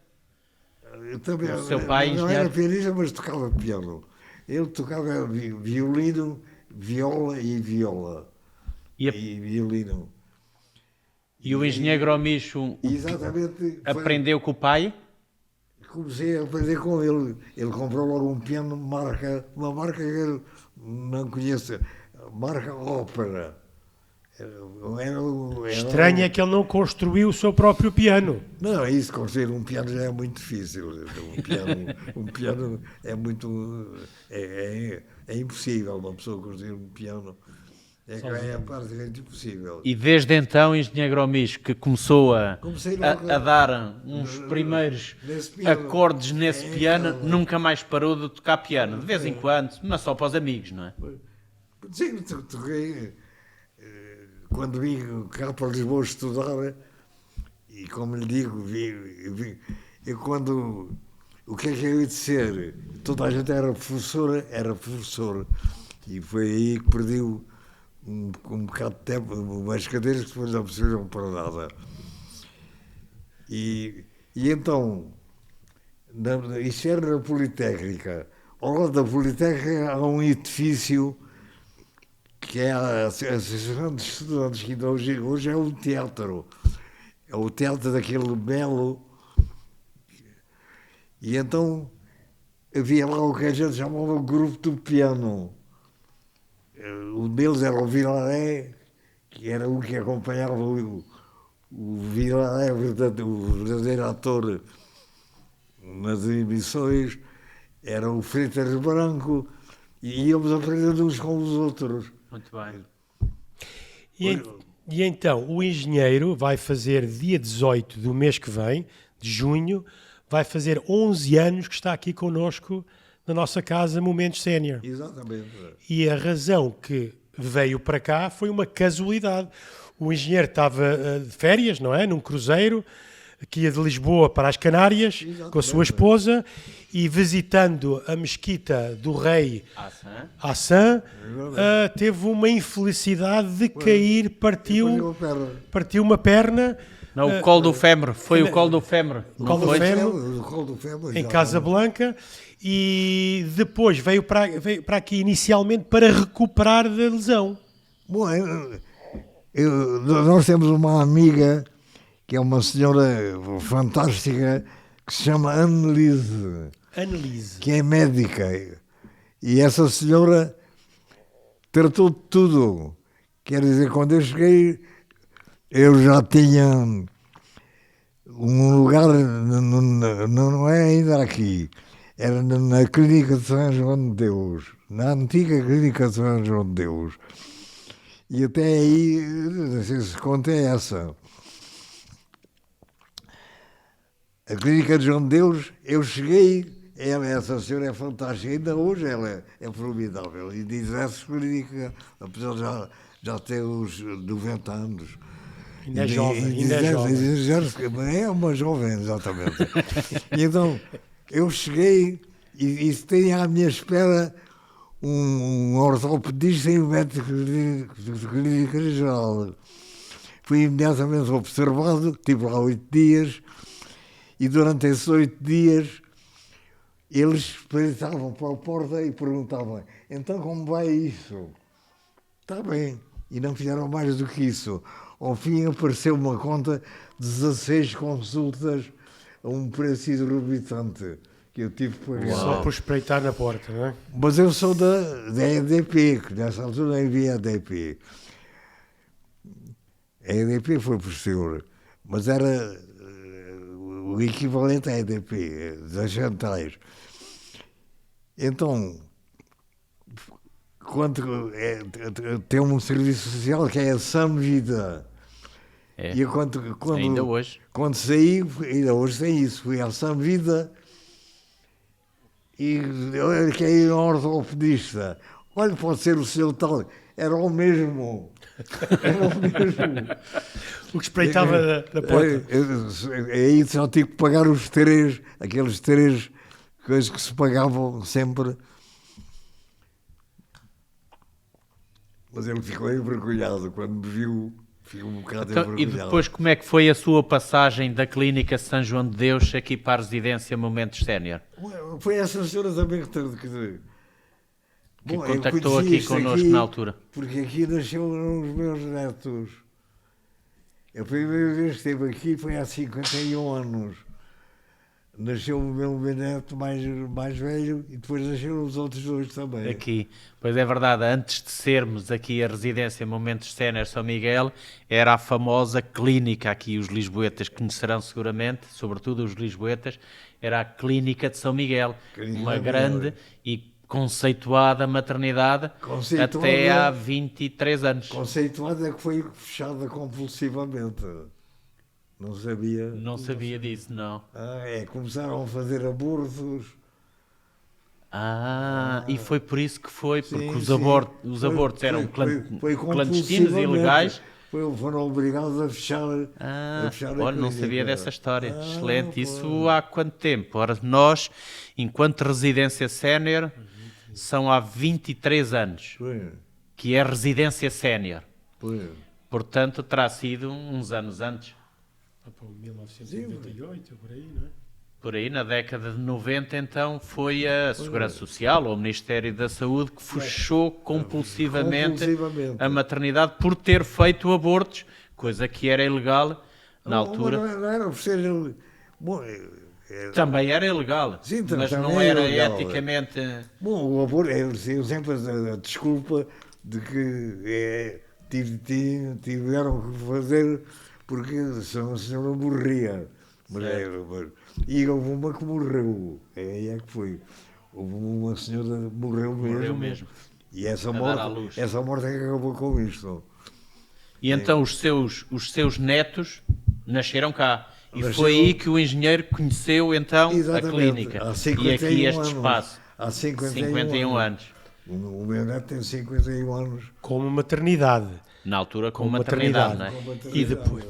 Speaker 3: Eu também,
Speaker 2: O seu pai,
Speaker 3: não
Speaker 2: engenheiro?
Speaker 3: era pianista, mas tocava piano. Ele tocava violino, viola e viola.
Speaker 2: E,
Speaker 3: E violino.
Speaker 2: e o engenheiro Gromicho
Speaker 3: Exatamente.
Speaker 2: aprendeu com o pai?
Speaker 3: Comecei a aprender com ele. Ele comprou logo um piano, uma marca que eu não conheço, marca Ópera.
Speaker 1: Estranho é que ele não construiu o seu próprio piano.
Speaker 3: Não, isso, construir um piano já é muito difícil. Um piano é muito... É impossível uma pessoa construir um piano. É praticamente impossível.
Speaker 2: E desde então, engenheiro Gromicho, que começou
Speaker 3: Comecei logo
Speaker 2: a dar uns primeiros
Speaker 3: nesse piano.
Speaker 2: acordes nesse piano,
Speaker 3: claro.
Speaker 2: nunca mais parou de tocar piano. De vez em quando, mas só para os amigos, não é?
Speaker 3: Sim, toquei. Quando vim cá para Lisboa estudar, e como lhe digo, eu quando... O que é que eu ia de ser? Toda a gente era professor. E foi aí que perdi um bocado de tempo, umas cadeiras que depois não serviram para nada. E então, isso era na Politécnica. Ao lado da Politécnica há um edifício que é a Associação de Estudantes, que hoje é um teatro. É o teatro daquele belo. E então havia lá o que a gente chamava o grupo do piano. Um deles era o Vilaré, que era o que acompanhava o Vilaré, o verdadeiro ator nas emissões, era o Freitas Branco, e íamos aprendendo uns com os outros.
Speaker 2: Muito bem.
Speaker 1: E então, o engenheiro vai fazer dia 18 do mês que vem, de junho, vai fazer 11 anos que está aqui connosco na nossa casa Momentos Sénior.
Speaker 3: Exatamente.
Speaker 1: E a razão que veio para cá foi uma casualidade. O engenheiro estava de férias, não é? Num cruzeiro, que ia de Lisboa para as Canárias,
Speaker 3: Exatamente.
Speaker 1: com a sua esposa, e visitando a mesquita do rei Hassan, teve uma infelicidade de cair, partiu uma perna.
Speaker 2: Não, o colo do fémur, foi o colo do fémur.
Speaker 1: O colo do fémur,
Speaker 3: O colo do fémur,
Speaker 1: em Casablanca, e depois veio para aqui inicialmente para recuperar da lesão.
Speaker 3: Bom, nós temos uma amiga que é uma senhora fantástica que se chama Annelise, que é médica. E essa senhora tratou de tudo. Quer dizer, quando eu cheguei, eu já tinha um lugar, não é ainda aqui, era na Clínica de São João de Deus, na antiga Clínica de São João de Deus. E até aí, não sei se conta é essa. A Clínica de João de Deus, eu cheguei, essa senhora é fantástica, ainda hoje ela é formidável. E diz essa clínica, apesar de já ter os 90 anos.
Speaker 1: Ainda é jovem, ainda é jovem.
Speaker 3: É uma jovem, exatamente. E então, eu cheguei e tinha à minha espera um ortopedista e um médico de clínica geral. Fui imediatamente observado, tive lá 8 dias, e durante esses 8 dias eles espreitavam para a porta e perguntavam: então como vai isso? Está bem. E não fizeram mais do que isso. Ao fim apareceu uma conta de 16 consultas a um preço exorbitante que eu tive que pagar.
Speaker 1: Só por espreitar na porta, não é?
Speaker 3: Mas eu sou da EDP, que nessa altura não havia EDP. A EDP foi posterior, mas era o equivalente à EDP, das centrais. Então, tem um serviço social que é a Samvida.
Speaker 2: É.
Speaker 3: E eu, quando,
Speaker 2: Ainda hoje.
Speaker 3: Quando saí, ainda hoje tem isso, fui à Samvida e eu fiquei um ortopedista. Olha, pode ser o seu tal. Era o mesmo. Era o mesmo.
Speaker 1: O que espreitava da porta.
Speaker 3: Aí só tive que pagar os 3, aqueles 3 coisas que se pagavam sempre. Mas ele ficou envergonhado quando me viu. Ficou um bocado
Speaker 2: Então, e
Speaker 3: envergonhado.
Speaker 2: depois, como é que foi a sua passagem da Clínica São João de Deus aqui para a residência Momentos Sénior?
Speaker 3: Foi essa senhora também
Speaker 2: Que
Speaker 3: eu
Speaker 2: contactou
Speaker 3: conheci
Speaker 2: aqui
Speaker 3: isto
Speaker 2: connosco na altura.
Speaker 3: Porque aqui nasceram os meus netos. A primeira vez que esteve aqui foi há 51 anos. Nasceu o meu neto mais velho e depois nasceram os outros 2 também.
Speaker 2: Aqui, pois é verdade, antes de sermos aqui a residência Momentos Sénior São Miguel, era a famosa clínica aqui, os lisboetas conhecerão seguramente, sobretudo os lisboetas, era a Clínica de São Miguel, uma grande e conceituada maternidade até há 23 anos.
Speaker 3: Conceituada é que foi fechada compulsivamente. Não
Speaker 2: sabia disso, não.
Speaker 3: Começaram a fazer abortos.
Speaker 2: E foi por isso que foi, porque
Speaker 3: Sim,
Speaker 2: os abortos eram
Speaker 3: foi
Speaker 2: clandestinos e ilegais.
Speaker 3: Foram obrigados a fechar.
Speaker 2: Olha, não sabia dessa história. Excelente. Isso há quanto tempo? Ora, nós, enquanto residência sénior, são há 23 anos que é residência sénior. Portanto, terá sido uns anos antes.
Speaker 1: 1998, por aí, não é?
Speaker 2: Por aí, na década de 90, então, foi a Segurança Social ou o Ministério da Saúde que fechou compulsivamente a maternidade por ter feito abortos, coisa que era ilegal na altura.
Speaker 3: Não era por ser...
Speaker 2: Também era ilegal,
Speaker 3: Sim,
Speaker 2: mas não
Speaker 3: também
Speaker 2: era
Speaker 3: ilegal.
Speaker 2: eticamente...
Speaker 3: Bom, o aborto, eu sempre a desculpa de que tiveram que fazer porque senão a senhora morria. E houve uma que morreu, aí é que foi. Houve uma senhora que morreu mesmo. E essa morte é que acabou com isto.
Speaker 2: E então os seus netos nasceram cá. E foi aí que o engenheiro conheceu então a clínica. E aqui este espaço.
Speaker 3: Há
Speaker 2: 51 anos.
Speaker 3: O meu neto tem 51 anos.
Speaker 1: Como maternidade.
Speaker 2: Na altura com maternidade, não é?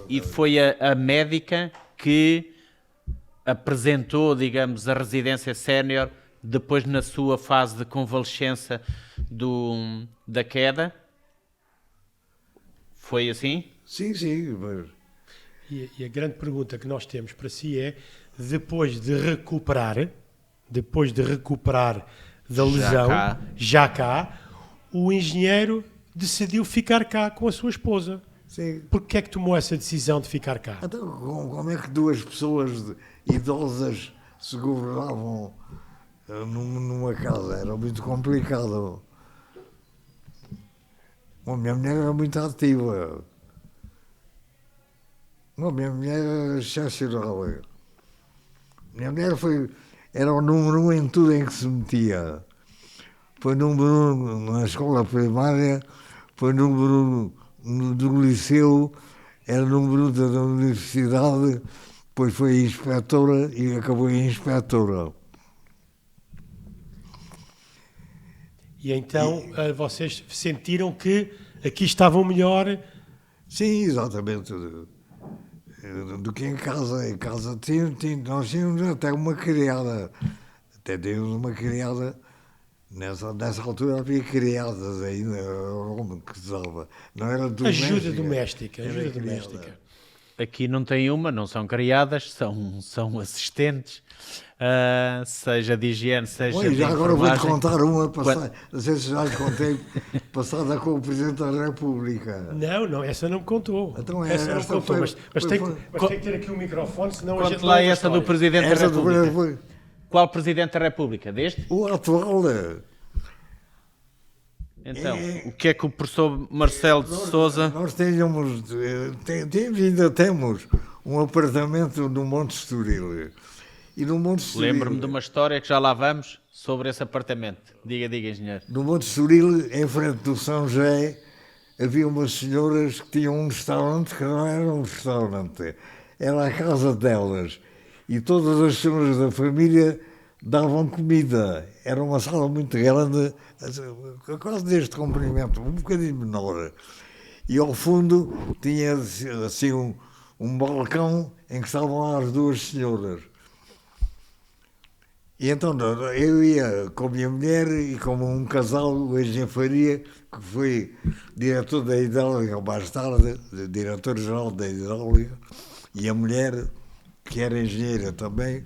Speaker 2: E foi a médica que apresentou, digamos, a residência sénior depois na sua fase de convalescença da queda. Foi assim?
Speaker 3: Sim.
Speaker 1: E a grande pergunta que nós temos para si é, depois de recuperar da lesão, já cá, o engenheiro decidiu ficar cá com a sua esposa.
Speaker 3: Sim.
Speaker 1: Por que é que tomou essa decisão de ficar cá?
Speaker 3: Então, como é que 2 pessoas idosas se governavam numa casa? Era muito complicado. A minha mulher era muito ativa. A minha mulher era excepcional. Minha mulher era o número 1 em tudo em que se metia. Foi número 1 na escola primária, foi número 1 do liceu, era número 1 da universidade, depois foi inspetora e acabou em inspetora.
Speaker 1: E então vocês sentiram que aqui estavam melhor?
Speaker 3: Sim, exatamente. Do que em casa. Em casa nós tínhamos até uma criada. Até tínhamos uma criada. Nessa altura havia criadas ainda, era o homem que usava. Não era doméstica.
Speaker 1: Ajuda doméstica.
Speaker 2: aqui não tem uma, não são criadas, são assistentes, seja de higiene, seja
Speaker 3: Olha,
Speaker 2: de
Speaker 3: já agora vou-te
Speaker 2: enfermagem.
Speaker 3: contar uma, não sei se já lhe contei, passada com o Presidente da República.
Speaker 1: Não, essa não me contou.
Speaker 3: Então
Speaker 1: essa não me
Speaker 3: esta
Speaker 1: contou,
Speaker 3: foi-
Speaker 1: mas
Speaker 3: foi-
Speaker 1: tem que ter aqui um microfone, senão a gente
Speaker 2: Conte
Speaker 1: não
Speaker 2: lá
Speaker 1: ouve a
Speaker 2: essa do
Speaker 1: história.
Speaker 2: Presidente da
Speaker 3: Esta do
Speaker 2: República.
Speaker 3: foi
Speaker 2: Qual Presidente da República? Deste?
Speaker 3: o atual.
Speaker 2: Então, o que é que o professor Marcelo de Sousa...
Speaker 3: Nós temos e ainda temos um apartamento no Monte Estoril. E no Monte Estoril,
Speaker 2: Lembro-me de uma história que já lá vamos sobre esse apartamento. Diga, engenheiro.
Speaker 3: no Monte Estoril, em frente do São José, havia umas senhoras que tinham um restaurante que não era um restaurante, era a casa delas. E todas as senhoras da família davam comida. Era uma sala muito grande, quase deste comprimento, um bocadinho menor. E ao fundo tinha assim um balcão em que estavam lá as duas senhoras. E então eu ia com a minha mulher e com um casal, o engenheiro Faria, que foi diretor da hidráulica mais tarde, diretor-geral da hidráulica, e a mulher, que era engenheira também.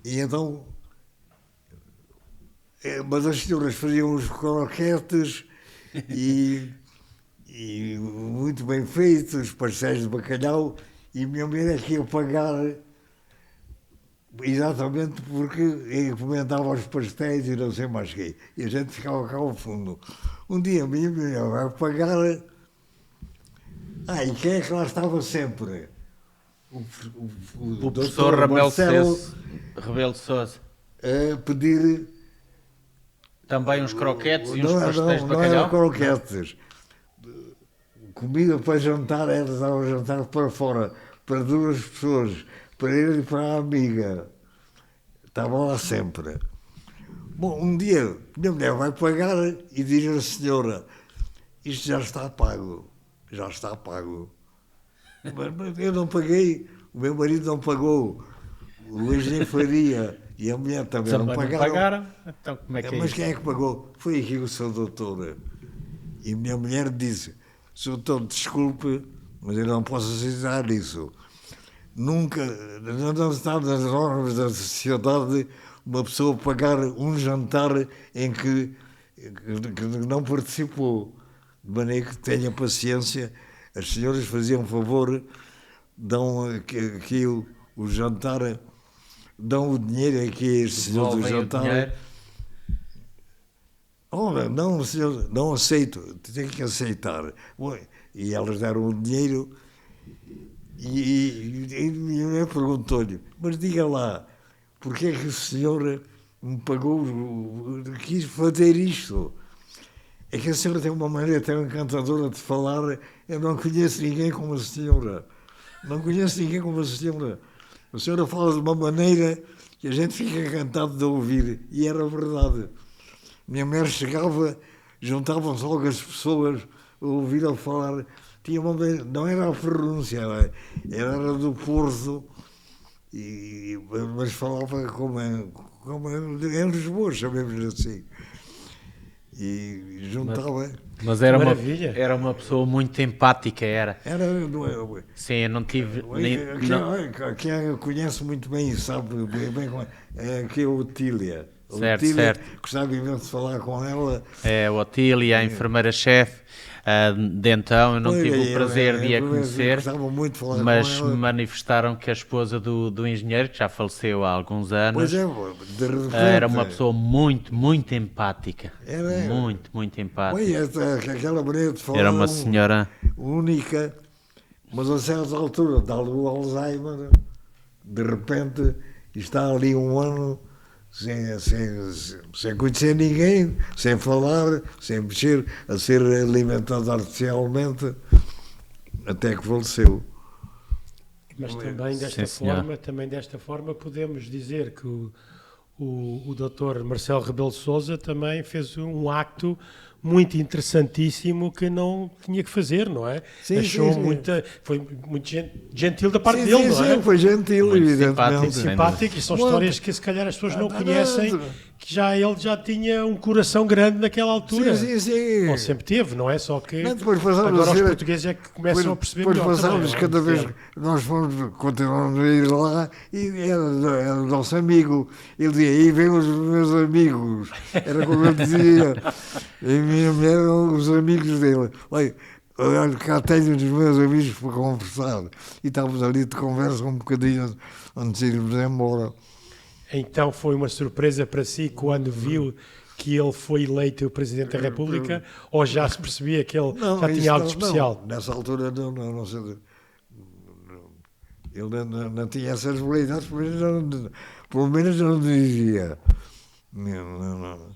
Speaker 3: E então, mas as senhoras faziam os croquetes e muito bem feitos, pastéis de bacalhau, e a minha mulher é que ia pagar exatamente porque encomendava os pastéis e não sei mais o quê. E a gente ficava cá ao fundo. Um dia a minha mulher vai pagar. E quem é que lá estava sempre?
Speaker 2: O
Speaker 3: Dr.
Speaker 2: professor
Speaker 3: Marcelo
Speaker 2: Rebelo de Sousa.
Speaker 3: a pedir.
Speaker 2: Também uns croquetes e uns
Speaker 3: Não,
Speaker 2: pastéis de
Speaker 3: não era
Speaker 2: bacalhau?
Speaker 3: croquetes. Comida para jantar, eles davam jantar para fora, para duas pessoas, para ele e para a amiga. Estavam lá sempre. Bom, um dia, minha mulher vai pagar e diz à senhora, isto já está pago, já está pago. Mas eu não paguei, o meu marido não pagou, o engenheiro Faria e a mulher também não pagaram.
Speaker 2: Então como é que é
Speaker 3: Mas
Speaker 2: isso?
Speaker 3: quem é que pagou? Foi aqui o seu doutor. E a minha mulher disse, Sr. doutor, desculpe, mas eu não posso aceitar isso. Nunca, não está nas normas da sociedade uma pessoa pagar um jantar em que não participou. De maneira que tenha paciência, as senhoras faziam favor, dão aqui o jantar, dão o dinheiro aqui a este senhor do
Speaker 2: Devolvem o
Speaker 3: jantar.
Speaker 2: dinheiro.
Speaker 3: Ora, não, senhor, não aceito, tem que aceitar. Bom, e elas deram o dinheiro e minha mulher perguntou-lhe, mas diga lá, porque é que o senhor me pagou, quis fazer isto? É que a senhora tem uma maneira tão encantadora de falar, eu não conheço ninguém como a senhora. Não conheço ninguém como a senhora. A senhora fala de uma maneira que a gente fica encantado de ouvir, e era verdade. Minha mulher chegava, juntavam-se logo as pessoas a ouvi-la falar. Tinha uma maneira, não era a pronúncia, era do Porto, mas falava como em Lisboa, chamemos-lhe assim. E juntava.
Speaker 2: Mas era
Speaker 1: Maravilha.
Speaker 2: era uma pessoa muito empática, era.
Speaker 3: Sim,
Speaker 2: eu não tive...
Speaker 3: quem a conhece muito bem e sabe bem como é que é a Otília.
Speaker 2: Certo,
Speaker 3: Otília,
Speaker 2: certo.
Speaker 3: gostava imenso de falar com ela.
Speaker 2: É, a Otília, a enfermeira-chefe, de então, eu não tive o prazer de a conhecer,
Speaker 3: Gostava muito de falar
Speaker 2: mas
Speaker 3: com ela.
Speaker 2: manifestaram que a esposa do engenheiro, que já faleceu há alguns anos,
Speaker 3: Pois é, de repente.
Speaker 2: era uma pessoa muito, muito empática.
Speaker 3: Era.
Speaker 2: Muito, muito empática.
Speaker 3: Pois, aquela maneira de falar.
Speaker 2: Era uma senhora...
Speaker 3: Única, mas a certa altura dá-lhe o Alzheimer, de repente está ali um ano sem conhecer ninguém, sem falar, sem mexer, a ser alimentado artificialmente, até que faleceu.
Speaker 1: Mas também desta forma podemos dizer que o Dr. Marcelo Rebelo de Sousa também fez um acto muito interessantíssimo que não tinha que fazer, não é?
Speaker 3: Sim,
Speaker 1: Achou
Speaker 3: sim.
Speaker 1: Foi muito gentil da parte dele, não é?
Speaker 3: Sim, foi gentil,
Speaker 2: Muito
Speaker 3: evidentemente.
Speaker 2: simpático,
Speaker 1: Simpático, e são histórias que se calhar as pessoas não conhecem, que ele já tinha um coração grande naquela altura.
Speaker 3: Sim.
Speaker 1: Ou sempre teve, não é só que
Speaker 3: Não, depois passámos
Speaker 1: agora
Speaker 3: a
Speaker 1: os
Speaker 3: ser-
Speaker 1: portugueses é que começam a perceber
Speaker 3: Depois
Speaker 1: melhor
Speaker 3: passámos
Speaker 1: também,
Speaker 3: cada
Speaker 1: não é?
Speaker 3: vez que nós fomos, continuamos a ir lá e era o nosso amigo. Ele dizia, aí vem os meus amigos. Era como ele dizia. E a minha mulher eram os amigos dele. Olha, cá tenho os meus amigos para conversar. E estávamos ali de conversa um bocadinho antes de irmos embora.
Speaker 1: Então foi uma surpresa para si quando viu que ele foi eleito Presidente da República, ou já se percebia que ele já
Speaker 3: isso
Speaker 1: tinha algo
Speaker 3: não,
Speaker 1: especial?
Speaker 3: não. Nessa altura não sei. Ele não tinha essas habilidades, pelo menos não dizia. Não.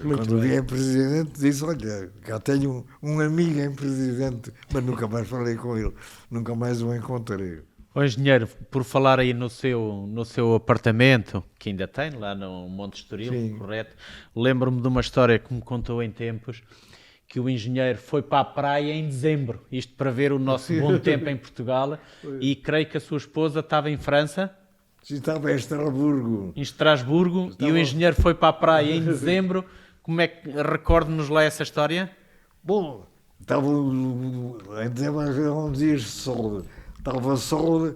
Speaker 1: Muito
Speaker 3: Quando
Speaker 1: bem.
Speaker 3: vier presidente, disse: olha, cá tenho um amigo em presidente, mas nunca mais falei com ele, nunca mais o encontrei.
Speaker 2: Ó engenheiro, por falar aí no seu apartamento, que ainda tem lá no Monte Estoril,
Speaker 3: Sim.
Speaker 2: correto? Lembro-me de uma história que me contou em tempos, que o engenheiro foi para a praia em dezembro, isto para ver o nosso bom tempo em Portugal, e creio que a sua esposa estava em França,
Speaker 3: Se estava em Estrasburgo,
Speaker 2: em Estrasburgo, e o engenheiro foi para a praia em dezembro. Como é que, recorde-nos lá essa história?
Speaker 3: bom, estava em dezembro, uns dias de sol, estava sol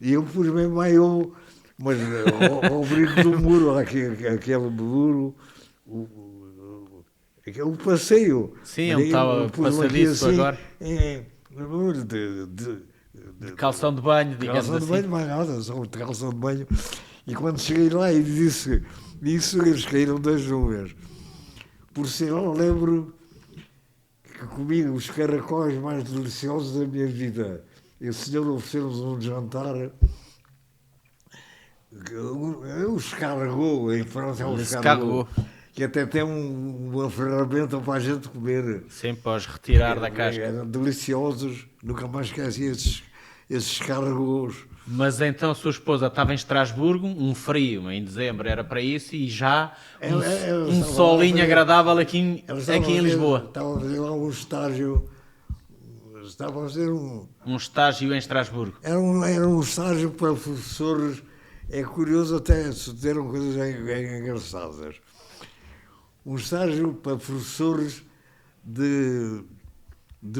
Speaker 3: e eu pus mesmo maiô, mas ao brinco do muro, aquele muro, o passeio.
Speaker 2: Sim, onde estava passadiço agora.
Speaker 3: No muro de
Speaker 2: Calção de banho, digamos
Speaker 3: calção de
Speaker 2: assim.
Speaker 3: banho, mais nada, só de calção de banho. E quando cheguei lá e disse isso, eles caíram das nuvens. Por sinal, lembro que comi os caracóis mais deliciosos da minha vida. E o senhor ofereceu-nos um jantar. O escargot, em França é o escargot, que até tem uma ferramenta para a gente comer.
Speaker 2: Sim, podes retirar da casca.
Speaker 3: Eram deliciosos, nunca mais esqueci esses escargots.
Speaker 2: Mas então a sua esposa estava em Estrasburgo, um frio em dezembro era para isso, e já um solinho agradável aqui em Lisboa.
Speaker 3: Estava a fazer lá um estágio, estava a fazer
Speaker 2: Um estágio em Estrasburgo.
Speaker 3: era um estágio para professores, é curioso até sucederam coisas engraçadas. Um estágio para professores de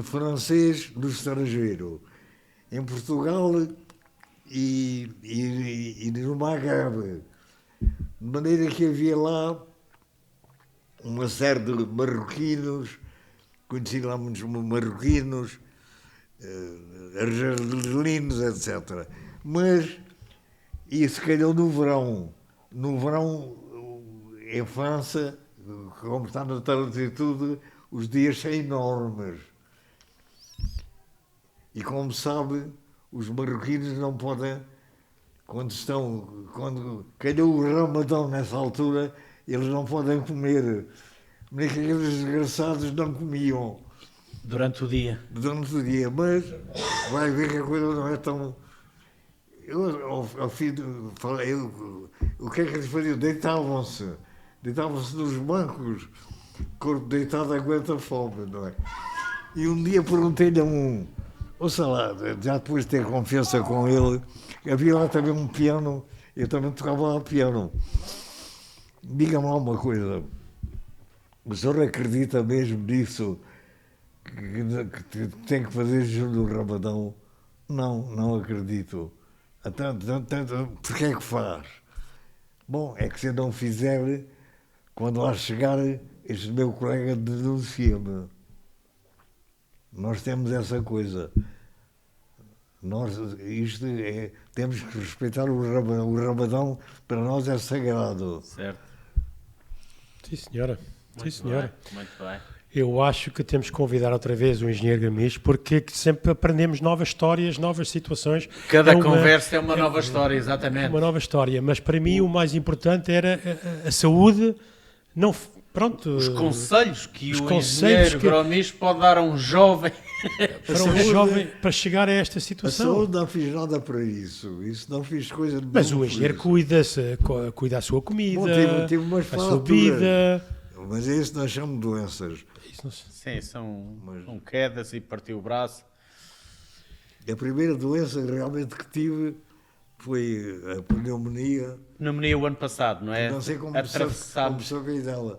Speaker 3: francês no estrangeiro, em Portugal e no Magreb. De maneira que havia lá uma série de marroquinos, conheci lá muitos marroquinos, argelinos, etc. Mas isso calhou no verão. No verão, em França, como está na altitude, os dias são enormes. E como sabe, os marroquinos não podem, quando calhou o Ramadão nessa altura, eles não podem comer. Nem que aqueles desgraçados não comiam
Speaker 2: Durante o dia.
Speaker 3: durante o dia, mas vai ver que a coisa não é tão. Eu, ao fim, falei, o que é que eles faziam? Deitavam-se nos bancos, corpo deitado aguenta fome, não é? E um dia perguntei-lhe a ouça lá, já depois de ter confiança com ele, havia lá também um piano, eu também tocava lá piano. Diga-me lá uma coisa, o senhor acredita mesmo nisso, que tem que fazer jejum do Ramadão? Não acredito. Então, porquê é que faz? Bom, é que se eu não fizer, quando lá chegar, este meu colega denuncia-me. Nós temos essa coisa. Temos que respeitar o Ramadão. O Ramadão para nós é sagrado.
Speaker 2: Certo.
Speaker 1: Sim, senhora. Sim, senhora.
Speaker 2: Muito bem.
Speaker 1: Eu acho que temos que convidar outra vez o engenheiro Gamis, porque sempre aprendemos novas histórias, novas situações.
Speaker 2: Cada conversa é uma nova história, exatamente.
Speaker 1: Uma nova história, mas para mim o mais importante era a saúde. Não, pronto.
Speaker 2: Os conselhos que
Speaker 1: os
Speaker 2: o
Speaker 1: conselhos
Speaker 2: engenheiro
Speaker 1: que-
Speaker 2: Gromis pode dar a um jovem.
Speaker 1: para um jovem para chegar a esta
Speaker 3: A
Speaker 1: situação.
Speaker 3: saúde não fiz nada para isso. Isso não fiz coisa nenhuma.
Speaker 1: Mas o
Speaker 3: por
Speaker 1: engenheiro
Speaker 3: isso.
Speaker 1: cuida da sua comida,
Speaker 3: Bom, tive umas
Speaker 1: a sua
Speaker 3: fraturas.
Speaker 1: vida.
Speaker 3: Mas é isso que nós chamamos de doenças.
Speaker 1: Isso não se-
Speaker 2: Sim, são quedas e partiu o braço.
Speaker 3: A primeira doença realmente que tive foi a pneumonia.
Speaker 2: Pneumonia o ano passado, não é?
Speaker 3: Não sei como
Speaker 2: Atravessámos.
Speaker 3: sabia dela.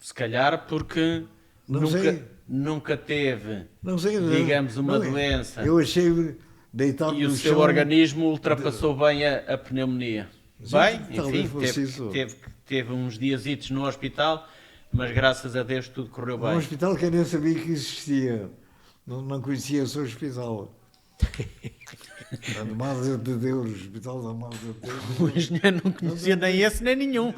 Speaker 2: Se calhar porque
Speaker 3: Não sei.
Speaker 2: nunca teve,
Speaker 3: Não sei,
Speaker 2: digamos, uma
Speaker 3: não é.
Speaker 2: doença.
Speaker 3: Eu achei deitado
Speaker 2: E o
Speaker 3: no
Speaker 2: seu
Speaker 3: chão.
Speaker 2: organismo ultrapassou bem a pneumonia.
Speaker 3: Sim,
Speaker 2: Bem,
Speaker 3: talvez
Speaker 2: enfim,
Speaker 3: fosse isso.
Speaker 2: teve uns diazitos no hospital, mas graças a Deus tudo correu
Speaker 3: Um
Speaker 2: bem.
Speaker 3: hospital que eu nem sabia que existia. Não conhecia esse hospital. A Madre de Deus, o Hospital da Madre de Deus.
Speaker 2: O engenheiro não conhecia nem esse nem nenhum.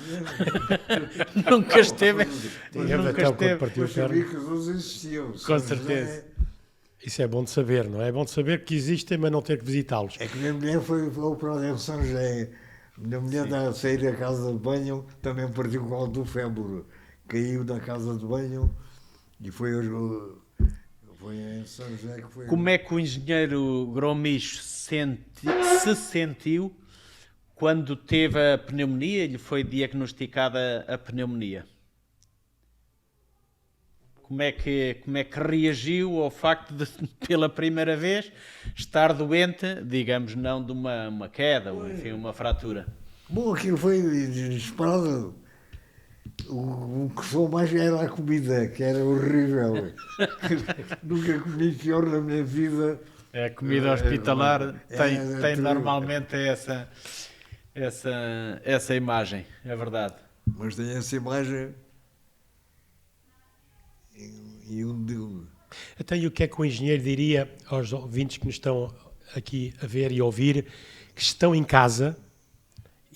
Speaker 2: Nunca esteve.
Speaker 1: Teve
Speaker 2: Nunca
Speaker 1: até o quando
Speaker 2: esteve.
Speaker 1: partiu
Speaker 3: Eu
Speaker 1: a perna.
Speaker 3: sabia que os outros existiam.
Speaker 2: Com certeza.
Speaker 1: Isso é bom de saber, não é? É bom de saber que existem, mas não ter que visitá-los.
Speaker 3: É que minha mulher foi operada em São José. Minha mulher, a sair da casa de banho, também partiu com o do fémur. Caiu na casa de banho e foi em São José que foi.
Speaker 2: Como é que o engenheiro Gromicho se sentiu quando teve a pneumonia e lhe foi diagnosticada a pneumonia? Como é que reagiu ao facto de, pela primeira vez, estar doente, digamos, não de uma queda, ou enfim, uma fratura?
Speaker 3: Bom, aquilo foi inesperado. O que sou mais era a comida, que era horrível. Nunca comi pior na minha vida.
Speaker 2: A comida hospitalar tem
Speaker 3: terrível.
Speaker 2: normalmente essa imagem, é verdade.
Speaker 3: Mas tem essa imagem e
Speaker 1: Então, e o que é que o engenheiro diria aos ouvintes que nos estão aqui a ver e a ouvir, que estão em casa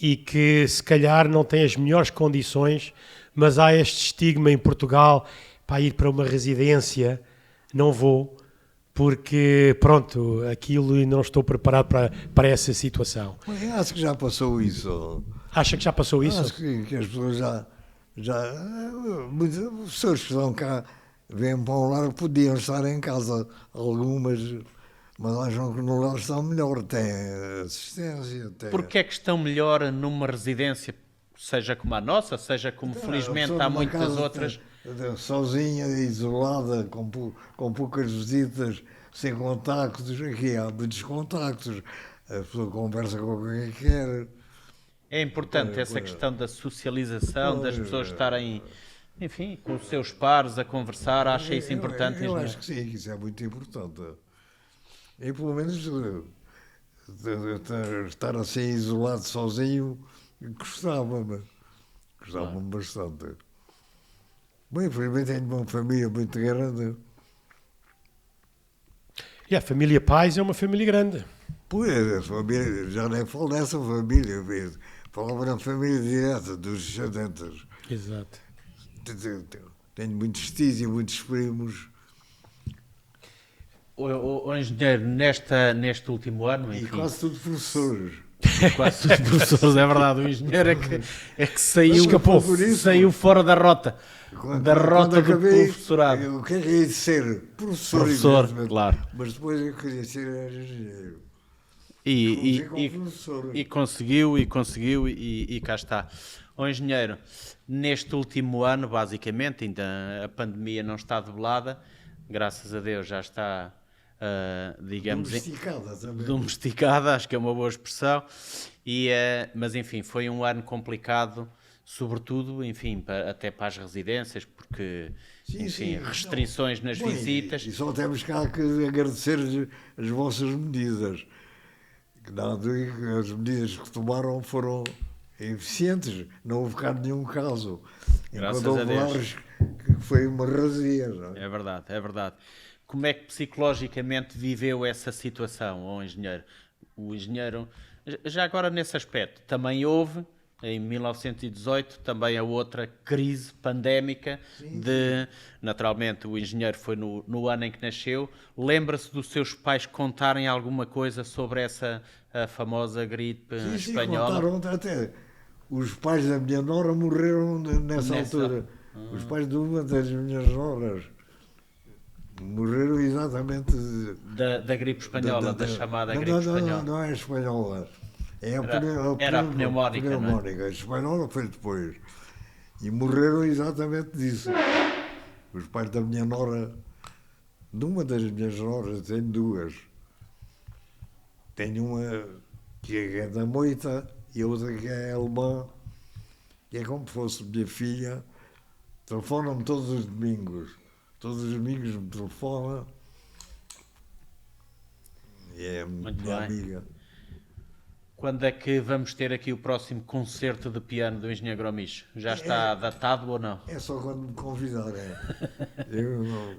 Speaker 1: e que se calhar não têm as melhores condições, mas há este estigma em Portugal para ir para uma residência, não vou, porque pronto, aquilo e não estou preparado para essa situação.
Speaker 3: Mas eu acho que já passou isso.
Speaker 1: Acha que já passou isso?
Speaker 3: Acho que as pessoas muitas pessoas que estão cá vêm para um lar podiam estar em casa, algumas, mas acham que no lar estão melhor, têm assistência.
Speaker 2: Porque é que estão melhor numa residência, seja como a nossa, seja como felizmente há muitas outras?
Speaker 3: Sozinha, isolada, com poucas visitas, sem contactos. Aqui há muitos contactos, a pessoa conversa com quem quer.
Speaker 2: É importante essa questão da socialização, das pessoas estarem, enfim, com os seus pares a conversar, acha isso importante?
Speaker 3: Eu acho que sim, que isso é muito importante. E pelo menos estar assim isolado, sozinho, gostava-me bastante. Bem, infelizmente tenho uma família muito grande.
Speaker 1: E a família Pais é uma família grande.
Speaker 3: Pois, a família, já nem falo dessa família, falava na família direta, dos descendentes.
Speaker 1: Exato.
Speaker 3: Tenho muitos tios e muitos primos.
Speaker 2: O engenheiro, neste último ano, enfim,
Speaker 3: E quase tudo professores.
Speaker 2: quase todos professores, é verdade, o engenheiro é que saiu,
Speaker 1: Escapou.
Speaker 2: saiu fora da rota, da rota do professorado.
Speaker 3: Eu queria ser professor,
Speaker 2: Professor, claro.
Speaker 3: Mas depois eu queria ser engenheiro.
Speaker 2: E conseguiu, e cá está. O engenheiro, neste último ano, basicamente, ainda a pandemia não está debelada, graças a Deus já está, digamos, domesticada, acho que é uma boa expressão, mas enfim, foi um ano complicado, sobretudo, enfim, até para as residências, porque, restrições nas visitas.
Speaker 3: E só temos cá que agradecer as vossas medidas. As medidas que tomaram foram eficientes, não houve cá nenhum caso.
Speaker 2: Graças
Speaker 3: Enquanto
Speaker 2: a
Speaker 3: houve
Speaker 2: Deus.
Speaker 3: lares que foi uma razia. Não é?
Speaker 2: É verdade, é verdade. Como é que psicologicamente viveu essa situação, o engenheiro, já agora nesse aspecto, também houve, em 1918, também a outra crise pandémica naturalmente, o engenheiro foi no ano em que nasceu. Lembra-se dos seus pais contarem alguma coisa sobre essa a famosa gripe espanhola?
Speaker 3: Contaram até. Os pais da minha nora morreram nessa altura. Os pais de uma das minhas noras morreram exatamente
Speaker 2: da gripe espanhola, da chamada gripe espanhola.
Speaker 3: Não é espanhola.
Speaker 2: Era a pneumónica.
Speaker 3: Pneumónica. A espanhola foi depois. E morreram exatamente disso. Os pais da minha nora, de uma das minhas noras, tenho duas. tenho uma que é da moita e a outra que é alemã, que é como se fosse minha filha. Telefona-me todos os domingos. Todos os domingos me telefona. E é
Speaker 2: Muito
Speaker 3: minha
Speaker 2: bem.
Speaker 3: amiga.
Speaker 2: Quando é que vamos ter aqui o próximo concerto de piano do Engenheiro Gromicho? Já está datado ou não?
Speaker 3: É só quando me convidarem. Eu não,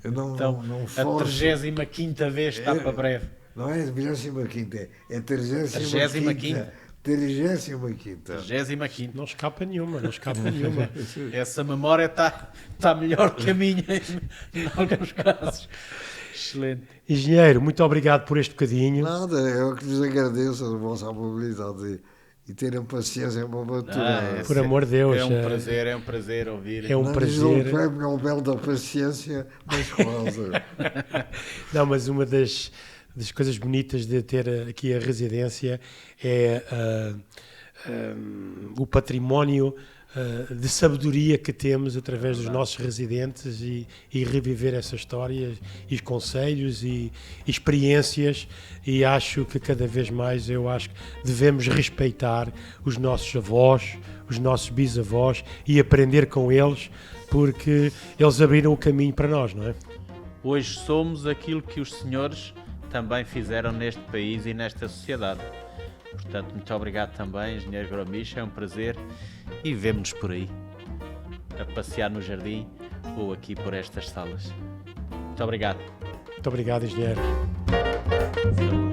Speaker 2: Então,
Speaker 3: não
Speaker 2: a
Speaker 3: forço.
Speaker 2: 35ª vez está para breve.
Speaker 3: Não é a 25ª, é a
Speaker 2: 35ª.
Speaker 3: 35ª.
Speaker 2: 35ª.
Speaker 1: Não escapa nenhuma, não escapa nenhuma.
Speaker 2: Essa memória está melhor que a minha em alguns casos. Excelente.
Speaker 1: Engenheiro, muito obrigado por este bocadinho.
Speaker 3: Nada, eu que vos agradeço a vossa amabilidade e terem paciência para uma aventura.
Speaker 1: Por amor de Deus.
Speaker 2: É um prazer ouvir.
Speaker 1: É um
Speaker 3: Não lhes dou
Speaker 1: prazer.
Speaker 3: o prémio Nobel da Paciência, mas quase.
Speaker 1: Não, mas uma das coisas bonitas de ter aqui a residência é o património de sabedoria que temos através dos nossos residentes e reviver essas histórias e conselhos e experiências, e acho que cada vez mais que devemos respeitar os nossos avós, os nossos bisavós e aprender com eles, porque eles abriram o caminho para nós, não é?
Speaker 2: Hoje somos aquilo que os senhores também fizeram neste país e nesta sociedade. Portanto, muito obrigado também, Engenheiro Gromicho, é um prazer, e vemo-nos por aí, a passear no jardim ou aqui por estas salas. Muito obrigado.
Speaker 1: Muito obrigado, engenheiro.
Speaker 2: Saúde.